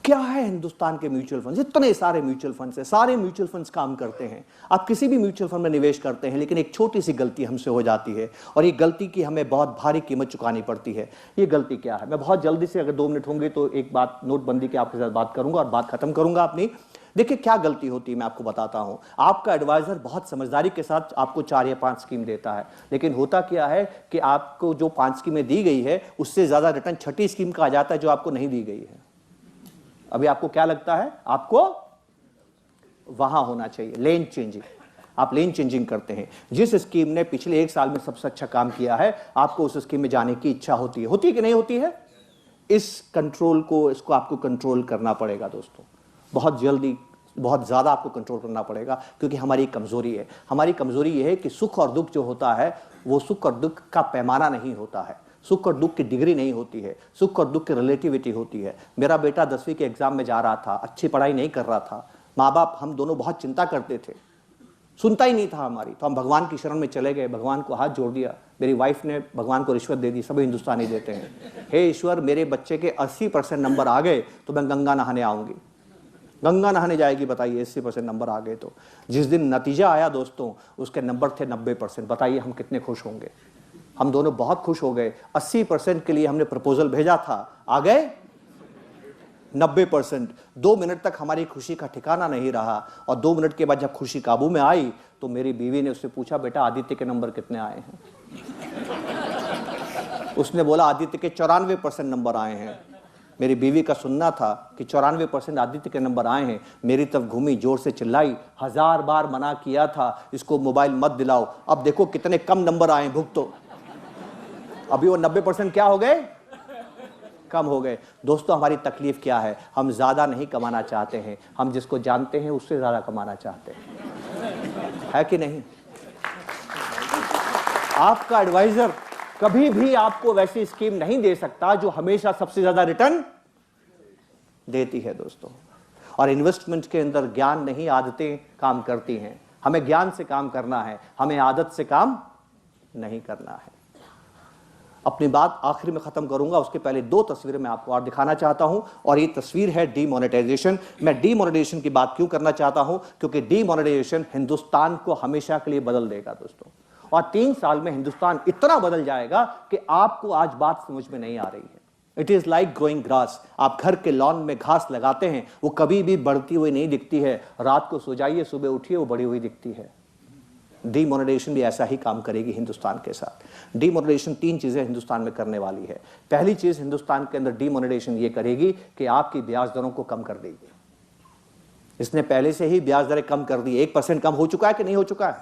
क्या है हिंदुस्तान के म्यूचुअल फंड? इतने सारे म्यूचुअल फंड्स हैं, सारे म्यूचुअल फंड्स काम करते हैं। आप किसी भी म्यूचुअल फंड में निवेश करते हैं, लेकिन एक छोटी सी गलती हमसे हो जाती है और ये गलती की हमें बहुत भारी कीमत चुकानी पड़ती है। ये गलती क्या है? मैं बहुत जल्दी से, अगर 2 मिनट होंगे तो एक बात नोटबंदी की आपके साथ बात करूंगा और बात खत्म करूंगा अपनी। देखिए क्या गलती होती है, मैं आपको बताता हूं। आपका एडवाइजर बहुत समझदारी के साथ आपको 4 या 5 स्कीम देता है, लेकिन होता क्या है कि आपको जो 5 स्कीमें दी गई है उससे ज्यादा रिटर्न 6ठी स्कीम का आ जाता है जो आपको नहीं दी गई है। अभी आपको क्या लगता है? आपको वहां होना चाहिए लेन चेंजिंग। आप लेन चेंजिंग करते हैं। जिस स्कीम ने पिछले 1 साल में सबसे अच्छा काम किया है, आपको उस स्कीम में जाने की इच्छा होती है कि नहीं होती है? इस कंट्रोल को, इसको आपको कंट्रोल करना पड़ेगा दोस्तों। बहुत जल्दी, बहुत ज्यादा आपको कंट्रोल करना पड़ेगा, क्योंकि हमारी कमजोरी है। हमारी कमजोरी यह है कि सुख और दुख जो होता है वो सुख और दुख का पैमाना नहीं होता है, सुख और दुख की डिग्री नहीं होती है, सुख और दुख की रिलेटिविटी होती है। मेरा बेटा 10वीं के एग्जाम में जा रहा था, अच्छी पढ़ाई नहीं कर रहा था। माँ बाप हम दोनों बहुत चिंता करते थे, सुनता ही नहीं था हमारी। तो हम भगवान की शरण में चले गए, भगवान को हाथ जोड़ दिया। मेरी वाइफ ने भगवान को रिश्वत दे दी, सभी हिंदुस्तानी देते हैं। हे ईश्वर, मेरे बच्चे के 80% नंबर आ गए तो मैं गंगा नहाने आऊंगी। गंगा नहाने जाएगी, बताइए 80% नंबर आ गए तो। जिस दिन नतीजा आया दोस्तों, उसके नंबर थे 90%। बताइए हम कितने खुश होंगे। हम दोनों बहुत खुश हो गए। 80% के लिए हमने प्रपोजल भेजा था, आ गए 90%। 2 मिनट तक हमारी खुशी का ठिकाना नहीं रहा और 2 मिनट के बाद जब खुशी काबू में आई तो मेरी बीवी ने उससे पूछा, बेटा आदित्य के नंबर कितने आए हैं? उसने बोला आदित्य के 94% नंबर आए हैं। मेरी बीवी का सुनना था कि 94% आदित्य के नंबर आए हैं। मेरी तरफ घूमी, जोर से चिल्लाई, 1000 बार मना किया था इसको मोबाइल मत दिलाओ, अब देखो कितने कम नंबर आए, भुगतो। अभी वो 90% क्या हो गए? कम हो गए। दोस्तों हमारी तकलीफ क्या है? हम ज्यादा नहीं कमाना चाहते हैं, हम जिसको जानते हैं उससे ज्यादा कमाना चाहते हैं, है कि नहीं? आपका एडवाइजर कभी भी आपको वैसी स्कीम नहीं दे सकता जो हमेशा सबसे ज्यादा रिटर्न देती है दोस्तों। और इन्वेस्टमेंट के अंदर ज्ञान नहीं, आदतें काम करती हैं। हमें ज्ञान से काम करना है, हमें आदत से काम नहीं करना है। अपनी बात आखिर में खत्म करूंगा, उसके पहले 2 तस्वीरें मैं आपको और दिखाना चाहता हूं, और ये तस्वीर है डीमोनेटाइजेशन। मैं डीमोनेटाइजेशन की बात क्यों करना चाहता हूं? क्योंकि डीमोनेटाइजेशन हिंदुस्तान को हमेशा के लिए बदल देगा दोस्तों। और 3 साल में हिंदुस्तान इतना बदल जाएगा कि आपको आज बात समझ में नहीं आ रही है। It is like growing grass. आप घर के लॉन में घास लगाते हैं, वो कभी भी बढ़ती हुई नहीं दिखती है। रात को सो जाइए, सुबह उठिए, वो बढ़ी हुई दिखती है। डीमोनेटाइजेशन भी ऐसा ही काम करेगी हिंदुस्तान के साथ। डीमोनेटाइजेशन 3 चीजें हिंदुस्तान में करने वाली है। पहली चीज हिंदुस्तान के अंदर डीमोनेटाइजेशन ये करेगी कि आपकी ब्याज दरों को कम कर देगी। इसने पहले से ही ब्याज दरें कम कर दी। 1% कम हो चुका है कि नहीं हो चुका है?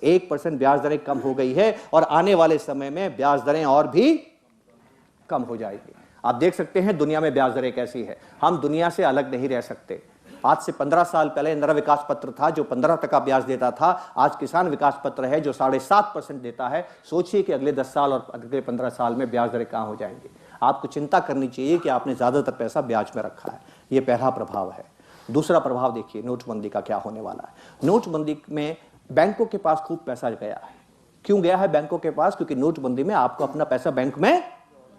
1% ब्याज दरें कम हो गई है और आने वाले समय में ब्याज दरें और भी कम हो जाएगी। आप देख सकते हैं दुनिया में ब्याज दरें कैसी है। हम दुनिया से अलग नहीं रह सकते। आज से 15 साल पहले इंदिरा विकास पत्र था जो 15% ब्याज देता था। आज किसान विकास पत्र है जो 7.5% देता है। सोचिए कि अगले 10 साल और अगले 15 साल में ब्याज दरें कहां हो जाएंगी। आपको चिंता करनी चाहिए कि आपने ज्यादातर पैसा ब्याज में रखा है। यह पहला प्रभाव है। दूसरा प्रभाव देखिए नोटबंदी का क्या होने वाला है। नोटबंदी में बैंकों के पास खूब पैसा गया है। क्यों गया है बैंकों के पास? क्योंकि नोटबंदी में आपको अपना पैसा बैंक में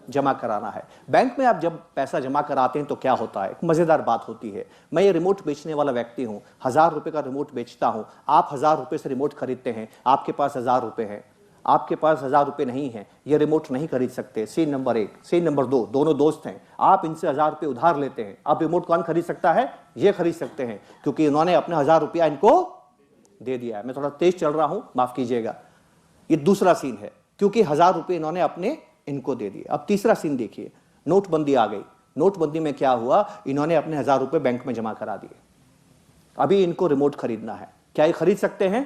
जमा कराना है। बैंक में आप जब पैसा जमा कराते हैं तो क्या होता है, एक मजेदार बात होती है। मैं ये रिमोट बेचने वाला व्यक्ति हूं, 1000 रुपए का रिमोट बेचता हूं, आप 1000 रुपए से रिमोट खरीदते हैं, आपके पास 1000 रुपए है, आपके पास 1000 रुपए नहीं है, ये रिमोट नहीं खरीद सकते। Scene number 1। सीन नंबर 2, दोनों दोस्त हैं, आप इनसे 1000 रुपए उधार लेते हैं, अब रिमोट कौन खरीद सकता है, ये खरीद सकते हैं, क्योंकि इन्होंने अपने 1000 रुपया इनको दे दिया है। मैं थोड़ा तेज चल रहा हूं, माफ कीजिएगा। ये दूसरा सीन है, क्योंकि 1000 रुपए इन्होंने अपने इनको दे दिए। अब तीसरा सीन देखिए, नोटबंदी आ गई। नोटबंदी में क्या हुआ, इन्होंने अपने 1000 रुपए बैंक में जमा करा दिए, अभी इनको रिमोट खरीदना है। क्या ये खरीद सकते हैं,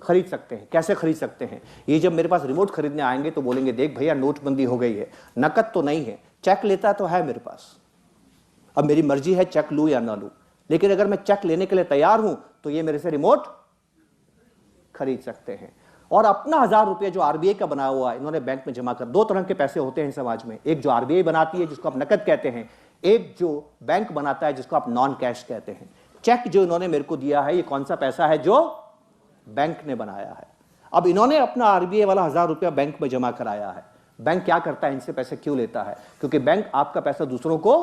खरीद सकते हैं। कैसे खरीद सकते हैं, ये जब मेरे पास रिमोट खरीदने आएंगे तो बोलेंगे देख भैया नोटबंदी हो गई है, नकद तो नहीं है, चेक लेता तो है मेरे पास, अब मेरी मर्जी है चेक लूं या ना लूं, लेकिन अगर मैं चेक लेने के लिए तैयार हूं तो ये मेरे से रिमोट खरीद सकते हैं। और अपना 1000 रुपये जो आरबीआई का बना हुआ है इन्होंने बैंक में जमा कर। दो तरह के पैसे होते हैं समाज में, एक जो आरबीआई बनाती है जिसको आप नकद कहते हैं, एक जो बैंक बनाता है जिसको आप नॉन कैश कहते हैं। चेक जो इन्होंने मेरे को दिया है, ये कौन सा पैसा है, जो बैंक ने बनाया है। अब इन्होंने अपना आरबीआई वाला 1000 रुपया बैंक में जमा कराया है। बैंक क्या करता है, इनसे पैसे क्यों लेता है, क्योंकि बैंक आपका पैसा दूसरों को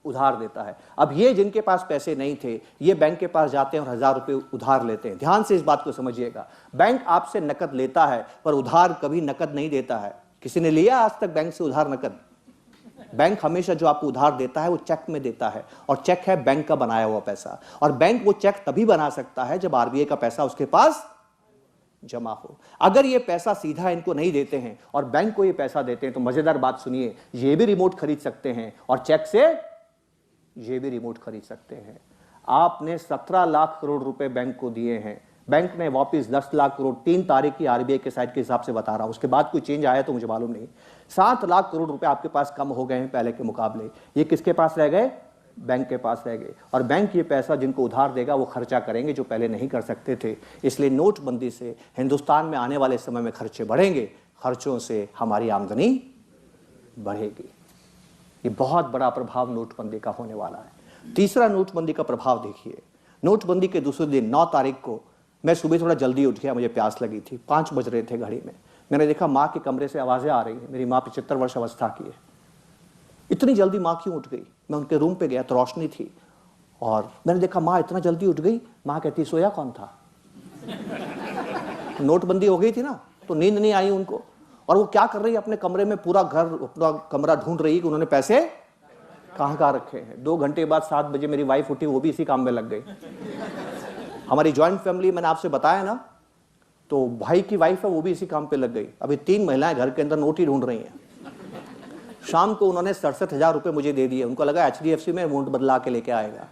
उधार देता है। अब ये जिनके पास पैसे नहीं थे, ये बैंक के पास जाते हैं और 1000 रुपए उधार लेते हैं। ध्यान से इस बात को समझिएगा, बैंक आपसे नकद लेता है पर उधार कभी नकद नहीं देता है। किसी ने लिया आज तक बैंक से उधार नकद? बैंक हमेशा जो आपको उधार देता है वो चेक में देता है, और चेक है बैंक का बनाया हुआ पैसा। और बैंक वो चेक तभी बना सकता है जब आरबीआई का पैसा उसके पास जमा हो। अगर ये पैसा सीधा इनको नहीं देते हैं और बैंक को ये पैसा देते हैं तो मजेदार बात सुनिए, ये भी रिमोट खरीद सकते हैं और चेक से ये भी रिमोट खरीद सकते हैं। आपने 17 लाख करोड़ रुपए बैंक को दिए हैं, बैंक ने वापस 10 लाख करोड़ 3 तारीख की आरबीआई के साइट के हिसाब से बता रहा हूं, उसके बाद कोई चेंज आया तो मुझे मालूम नहीं। 7 लाख करोड़ रुपए आपके पास कम हो गए हैं पहले के मुकाबले। ये किसके पास रह गए, बैंक के पास रह गए। और बैंक ये पैसा जिनको उधार देगा वो खर्चा करेंगे जो पहले नहीं कर सकते थे। इसलिए नोटबंदी से हिंदुस्तान में आने वाले समय में खर्चे बढ़ेंगे, खर्चों से हमारी आमदनी बढ़ेगी। ये बहुत बड़ा प्रभाव नोटबंदी का होने वाला है। तीसरा नोटबंदी का प्रभाव देखिए, नोटबंदी के दूसरे दिन 9 तारीख को मैं सुबह थोड़ा जल्दी उठ गया, मुझे प्यास लगी थी, 5 बज रहे थे घड़ी में। मैंने देखा माँ के कमरे से आवाजें आ रही हैं। मेरी माँ 75 वर्ष अवस्था की है। इतनी जल्दी माँ क्यों उठ गई? मैं उनके रूम पे गया तो रोशनी थी, और मैंने देखा माँ इतना जल्दी उठ गई। माँ कहती सोया कौन था? नोटबंदी हो गई थी ना, तो नींद नहीं आई उनको। और वो क्या कर रही है, अपने कमरे में पूरा घर, अपना कमरा ढूंढ रही है कि उन्होंने पैसे कहाँ रखे हैं। 2 घंटे बाद 7 बजे मेरी वाइफ उठी, वो भी इसी काम में लग गई। हमारी ज्वाइंट फैमिली, मैंने आपसे बताया ना, तो भाई की वाइफ है वो भी इसी काम पे लग गई। अभी 3 महिलाएं घर के अंदर नोट ही ढूंढ रही हैं। शाम को उन्होंने 67,000 रुपए मुझे दे दिए। उनको लगा HDFC में नोट बदला के लेके आएगा।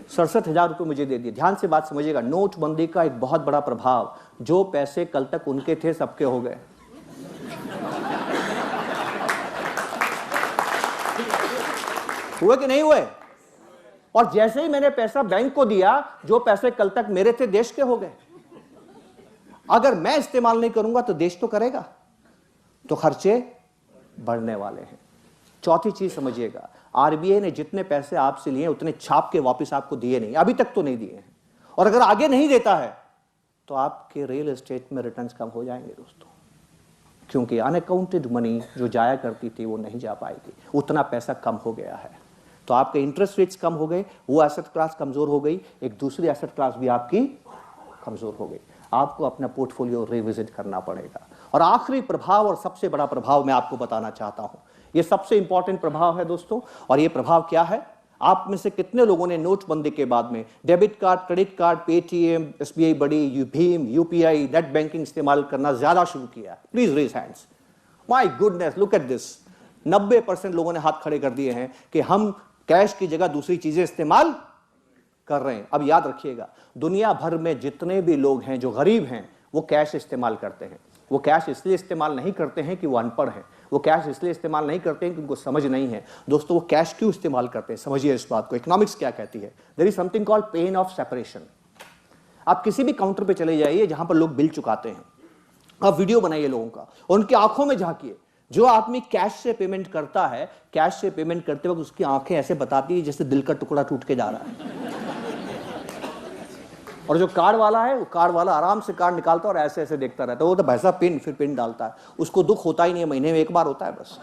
67,000 रुपए मुझे दे दिए। ध्यान से बात समझिएगा, नोटबंदी का एक बहुत बड़ा प्रभाव, जो पैसे कल तक उनके थे सबके हो गए। हुए कि नहीं हुए? और जैसे ही मैंने पैसा बैंक को दिया, जो पैसे कल तक मेरे थे देश के हो गए। अगर मैं इस्तेमाल नहीं करूंगा तो देश तो करेगा, तो खर्चे बढ़ने वाले हैं। चौथी चीज समझिएगा, आरबीआई ने जितने पैसे आपसे लिए उतने छाप के वापस आपको दिए नहीं, अभी तक तो नहीं दिए हैं। और अगर आगे नहीं देता है तो आपके रियल एस्टेट में रिटर्न्स कम हो जाएंगे दोस्तों, क्योंकि अनअकाउंटेड मनी जो जाया करती थी वो नहीं जा पाएगी, उतना पैसा कम हो गया है। तो आपके इंटरेस्ट रेट्स कम हो गए, वो एसेट क्लास कमजोर हो गई, एक दूसरी एसेट क्लास भी आपकी कमजोर हो गई। आपको अपना पोर्टफोलियो रिविजिट करना पड़ेगा। और आखिरी प्रभाव और सबसे बड़ा प्रभाव मैं आपको बताना चाहता हूं, ये सबसे इंपॉर्टेंट प्रभाव है दोस्तों। और ये प्रभाव क्या है? आप में से कितने लोगों ने नोटबंदी के बाद में debit card, credit card, Paytm, SBI बड़ी, भीम, यूपीआई, नेट बैंकिंग इस्तेमाल करना ज्यादा शुरू किया? Please raise hands. My goodness, look at this. 90% लोगों ने हाथ खड़े कर दिए हैं कि हम कैश की जगह दूसरी चीजें इस्तेमाल कर रहे हैं। अब याद रखिएगा, दुनिया भर में जितने भी लोग हैं जो गरीब हैं वो कैश इस्तेमाल करते हैं। वो कैश इसलिए इस्तेमाल नहीं करते हैं कि वो अनपढ़ हैं, वो कैश इसलिए इस्तेमाल नहीं करते हैं कि उनको समझ नहीं है। दोस्तों, वो कैश क्यों इस्तेमाल करते हैं? समझिए इस बात को। इकोनॉमिक्स क्या कहती है? There is something called pain of separation. आप किसी भी काउंटर पे चले जाइए जहां पर लोग बिल चुकाते हैं, आप वीडियो बनाइए लोगों का, उनकी आंखों में झांकिए। जो आदमी कैश से पेमेंट करता है, कैश से पेमेंट करते वक्त उसकी आंखें ऐसे बताती है जैसे दिल का टुकड़ा टूट के जा रहा है। और जो कार्ड वाला है, वो कार्ड वाला आराम से कार्ड निकालता है और ऐसे ऐसे देखता रहता है। वो तो भैसा पिन, फिर पिन डालता है। उसको दुख होता ही नहीं है, महीने में एक बार होता है बस।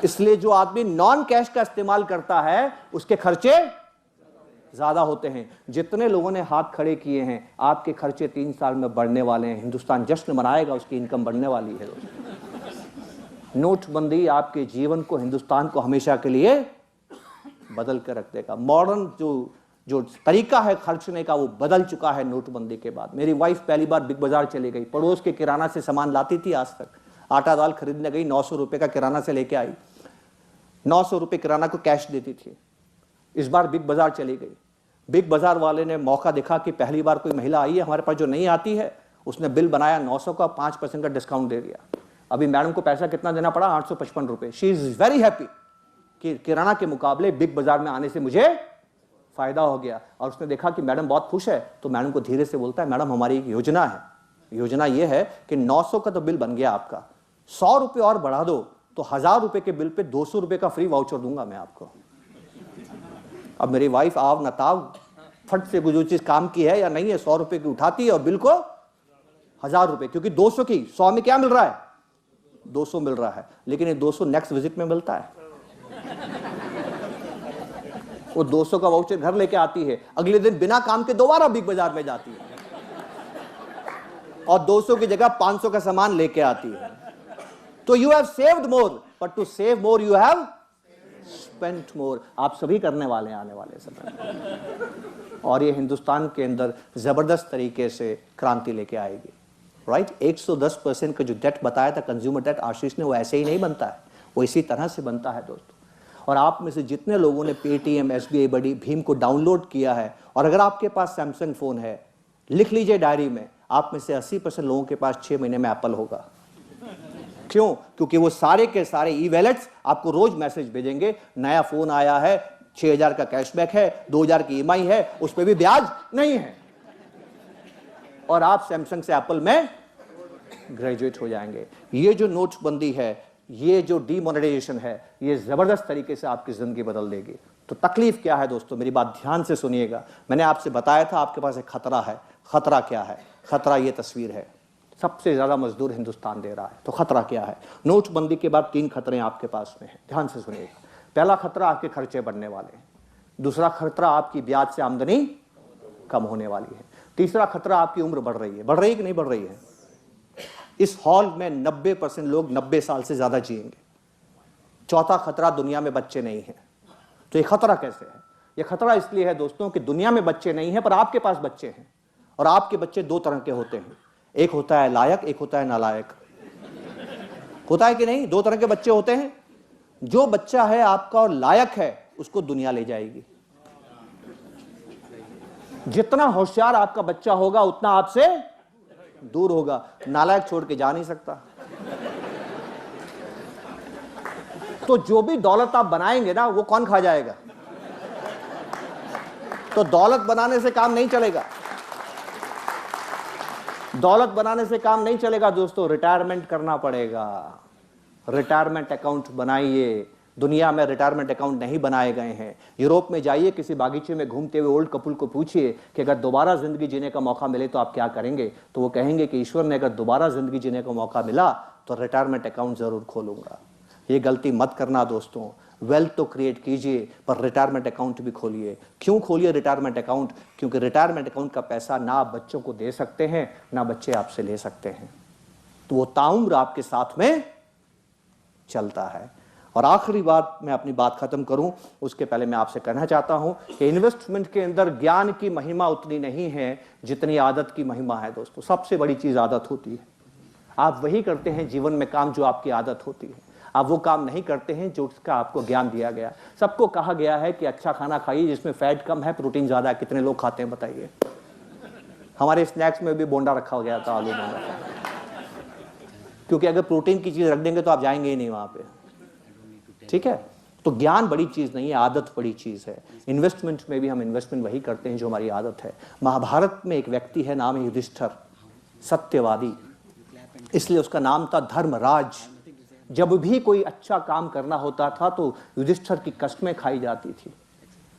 इसलिए जो आदमी नॉन कैश का इस्तेमाल करता है उसके खर्चे ज्यादा होते हैं। जितने लोगों ने हाथ खड़े किए हैं, आपके खर्चे 3 साल में बढ़ने वाले हैं। हिंदुस्तान जश्न मनाएगा, उसकी इनकम बढ़ने वाली है। नोटबंदी आपके जीवन को, हिंदुस्तान को हमेशा के लिए बदल कर रख देगा। मॉडर्न जो तरीका है खर्चने का, वो बदल चुका है नोटबंदी के बाद। मेरी वाइफ पहली बार बिग बाजार चली गई, पड़ोस के किराना से सामान लाती थी, आज तक आटा दाल खरीदने गई, 900 रुपए का किराना से लेके आई, 900 रुपए किराना को कैश देती थी। इस बार बिग बाजार चली गई, बिग बाजार वाले ने मौका देखा कि पहली बार कोई महिला आई है हमारे पास जो नहीं आती है, उसने बिल बनाया 900 का, 5% का डिस्काउंट दे दिया। अभी मैडम को पैसा कितना देना पड़ा? 855 रुपए। शी इज वेरी हैप्पी कि किराना के मुकाबले बिग बाजार में आने से मुझे फायदा हो गया। और उसने देखा कि मैडम बहुत खुश है, तो मैडम को धीरे से बोलता है, मैडम हमारी एक योजना है, योजना ये है कि 900 का तो बिल बन गया आपका, 100 रुपए और बढ़ा दो तो 1000 रुपए के बिल पे 200 रुपए का फ्री वाउचर दूंगा मैं आपको। अब मेरी वाइफ आव नताव फट से जो चीज काम की है या नहीं है, 100 रुपए की उठाती है और बिल को 1000 रुपए, क्योंकि 200 की 100 में क्या मिल रहा है? 200 मिल रहा है। लेकिन ये 200 नेक्स्ट विजिट में मिलता है। वो 200 का वाउचर घर लेके आती है, अगले दिन बिना काम के दोबारा बिग बाजार में जाती है और 200 की जगह 500 का सामान लेके आती है। तो you have saved more, but to save more you have spent more. आप सभी करने वाले हैं आने वाले समय, और ये हिंदुस्तान के अंदर जबरदस्त तरीके से क्रांति लेके आएगी। राइट? 110% का जो डेट बताया था कंज्यूमर डेट आशीष ने, वो ऐसे ही नहीं बनता है, वो इसी तरह से बनता है दोस्तों। और आप में से जितने लोगों ने पेटीएम, एसबीआई, बड़ी भीम को डाउनलोड किया है, और अगर आपके पास सैमसंग फोन है, लिख लीजिए डायरी में, आप में से 80% लोगों के पास 6 महीने में एप्पल होगा। क्यों? क्योंकि वो सारे के सारे ई वैलेट्स आपको रोज मैसेज भेजेंगे, नया फोन आया है, 6000 का कैशबैक है, 2000 की ईएमआई है, उस पर भी ब्याज नहीं है, और आप सैमसंग से एप्पल में ग्रेजुएट हो जाएंगे। ये जो नोटबंदी है, ये जो डीमोनेटाइजेशन है, ये जबरदस्त तरीके से आपकी जिंदगी बदल देगी। तो तकलीफ क्या है दोस्तों? मेरी बात ध्यान से सुनिएगा। मैंने आपसे बताया था आपके पास एक खतरा है। खतरा क्या है? खतरा ये तस्वीर है, सबसे ज्यादा मजदूर हिंदुस्तान दे रहा है। तो खतरा क्या है? नोटबंदी के बाद 3 खतरे आपके पास में हैं, ध्यान से सुनिएगा। पहला खतरा, आपके खर्चे बढ़ने वाले हैं। दूसरा खतरा, आपकी ब्याज से आमदनी कम होने वाली है। तीसरा खतरा, आपकी उम्र बढ़ रही है। बढ़ रही है कि नहीं बढ़ रही है? इस हॉल में 90% लोग 90 साल से ज्यादा जिएंगे। चौथा खतरा, दुनिया में बच्चे नहीं हैं। तो ये खतरा कैसे है? ये खतरा इसलिए है दोस्तों कि दुनिया में बच्चे नहीं हैं, पर आपके पास बच्चे हैं। और आपके बच्चे 2 तरह के होते हैं, एक होता है लायक, एक होता है नालायक। होता है कि नहीं? 2 तरह के बच्चे होते हैं। जो बच्चा है आपका और लायक है, उसको दुनिया ले जाएगी। जितना होशियार आपका बच्चा होगा, उतना आपसे दूर होगा। नालायक छोड़ के जा नहीं सकता। तो जो भी दौलत आप बनाएंगे ना, वो कौन खा जाएगा? तो दौलत बनाने से काम नहीं चलेगा। दौलत बनाने से काम नहीं चलेगा दोस्तों, रिटायरमेंट करना पड़ेगा। रिटायरमेंट अकाउंट बनाइए। दुनिया में रिटायरमेंट अकाउंट नहीं बनाए गए हैं। यूरोप में जाइए, किसी बागीचे में घूमते हुए ओल्ड कपल को पूछिए कि अगर दोबारा जिंदगी जीने का मौका मिले तो आप क्या करेंगे, तो वो कहेंगे कि ईश्वर ने अगर दोबारा जिंदगी जीने का मौका मिला तो रिटायरमेंट अकाउंट जरूर खोलूंगा। ये गलती मत करना दोस्तों। वेल्थ तो क्रिएट कीजिए, पर रिटायरमेंट अकाउंट भी खोलिए। क्यों खोलिए रिटायरमेंट अकाउंट? क्योंकि रिटायरमेंट अकाउंट का पैसा ना आप बच्चों को दे सकते हैं, ना बच्चे आपसे ले सकते हैं। तो वो ताउम्र आपके साथ में चलता है। और आखिरी बात, मैं अपनी बात खत्म करूं उसके पहले मैं आपसे कहना चाहता हूं कि इन्वेस्टमेंट के अंदर ज्ञान की महिमा उतनी नहीं है जितनी आदत की महिमा है दोस्तों। सबसे बड़ी चीज आदत होती है। आप वही करते हैं जीवन में काम जो आपकी आदत होती है। आप वो काम नहीं करते हैं जो उसका आपको ज्ञान दिया गया। सबको कहा गया है कि अच्छा खाना खाइए जिसमें फैट कम है, प्रोटीन ज्यादा है। कितने लोग खाते हैं बताइए? हमारे स्नैक्स में भी बोंडा रखा गया था, आलू बोंडा, क्योंकि अगर प्रोटीन की चीज रख देंगे तो आप जाएंगे ही नहीं वहां पे। ठीक है? तो ज्ञान बड़ी चीज नहीं है, आदत बड़ी चीज है। इन्वेस्टमेंट में भी हम इन्वेस्टमेंट वही करते हैं जो हमारी आदत है। महाभारत में एक व्यक्ति है, नाम है युधिष्ठिर, सत्यवादी, इसलिए उसका नाम था धर्मराज। जब भी कोई अच्छा काम करना होता था तो युधिष्ठिर की कस्में खाई जाती थी,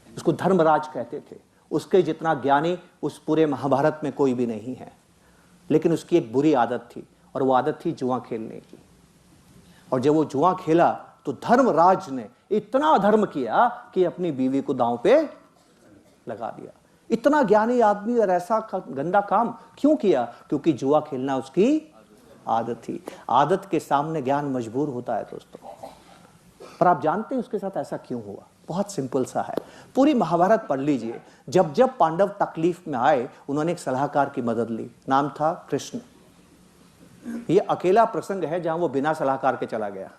उसको धर्मराज कहते थे। उसके जितना ज्ञानी उस पूरे महाभारत में कोई भी नहीं है। लेकिन उसकी एक बुरी आदत थी, और वो आदत थी जुआ खेलने की। और जब वो जुआ खेला तो धर्मराज ने इतना अधर्म किया कि अपनी बीवी को दांव पे लगा दिया। इतना ज्ञानी आदमी और ऐसा गंदा काम क्यों किया? क्योंकि जुआ खेलना उसकी आदत थी। आदत के सामने ज्ञान मजबूर होता है दोस्तों। पर आप जानते हैं उसके साथ ऐसा क्यों हुआ? बहुत सिंपल सा है। पूरी महाभारत पढ़ लीजिए। जब जब पांडव तकलीफ में आए, उन्होंने एक सलाहकार की मदद ली, नाम था कृष्ण। ये अकेला प्रसंग है जहां वो बिना सलाहकार के चला गया।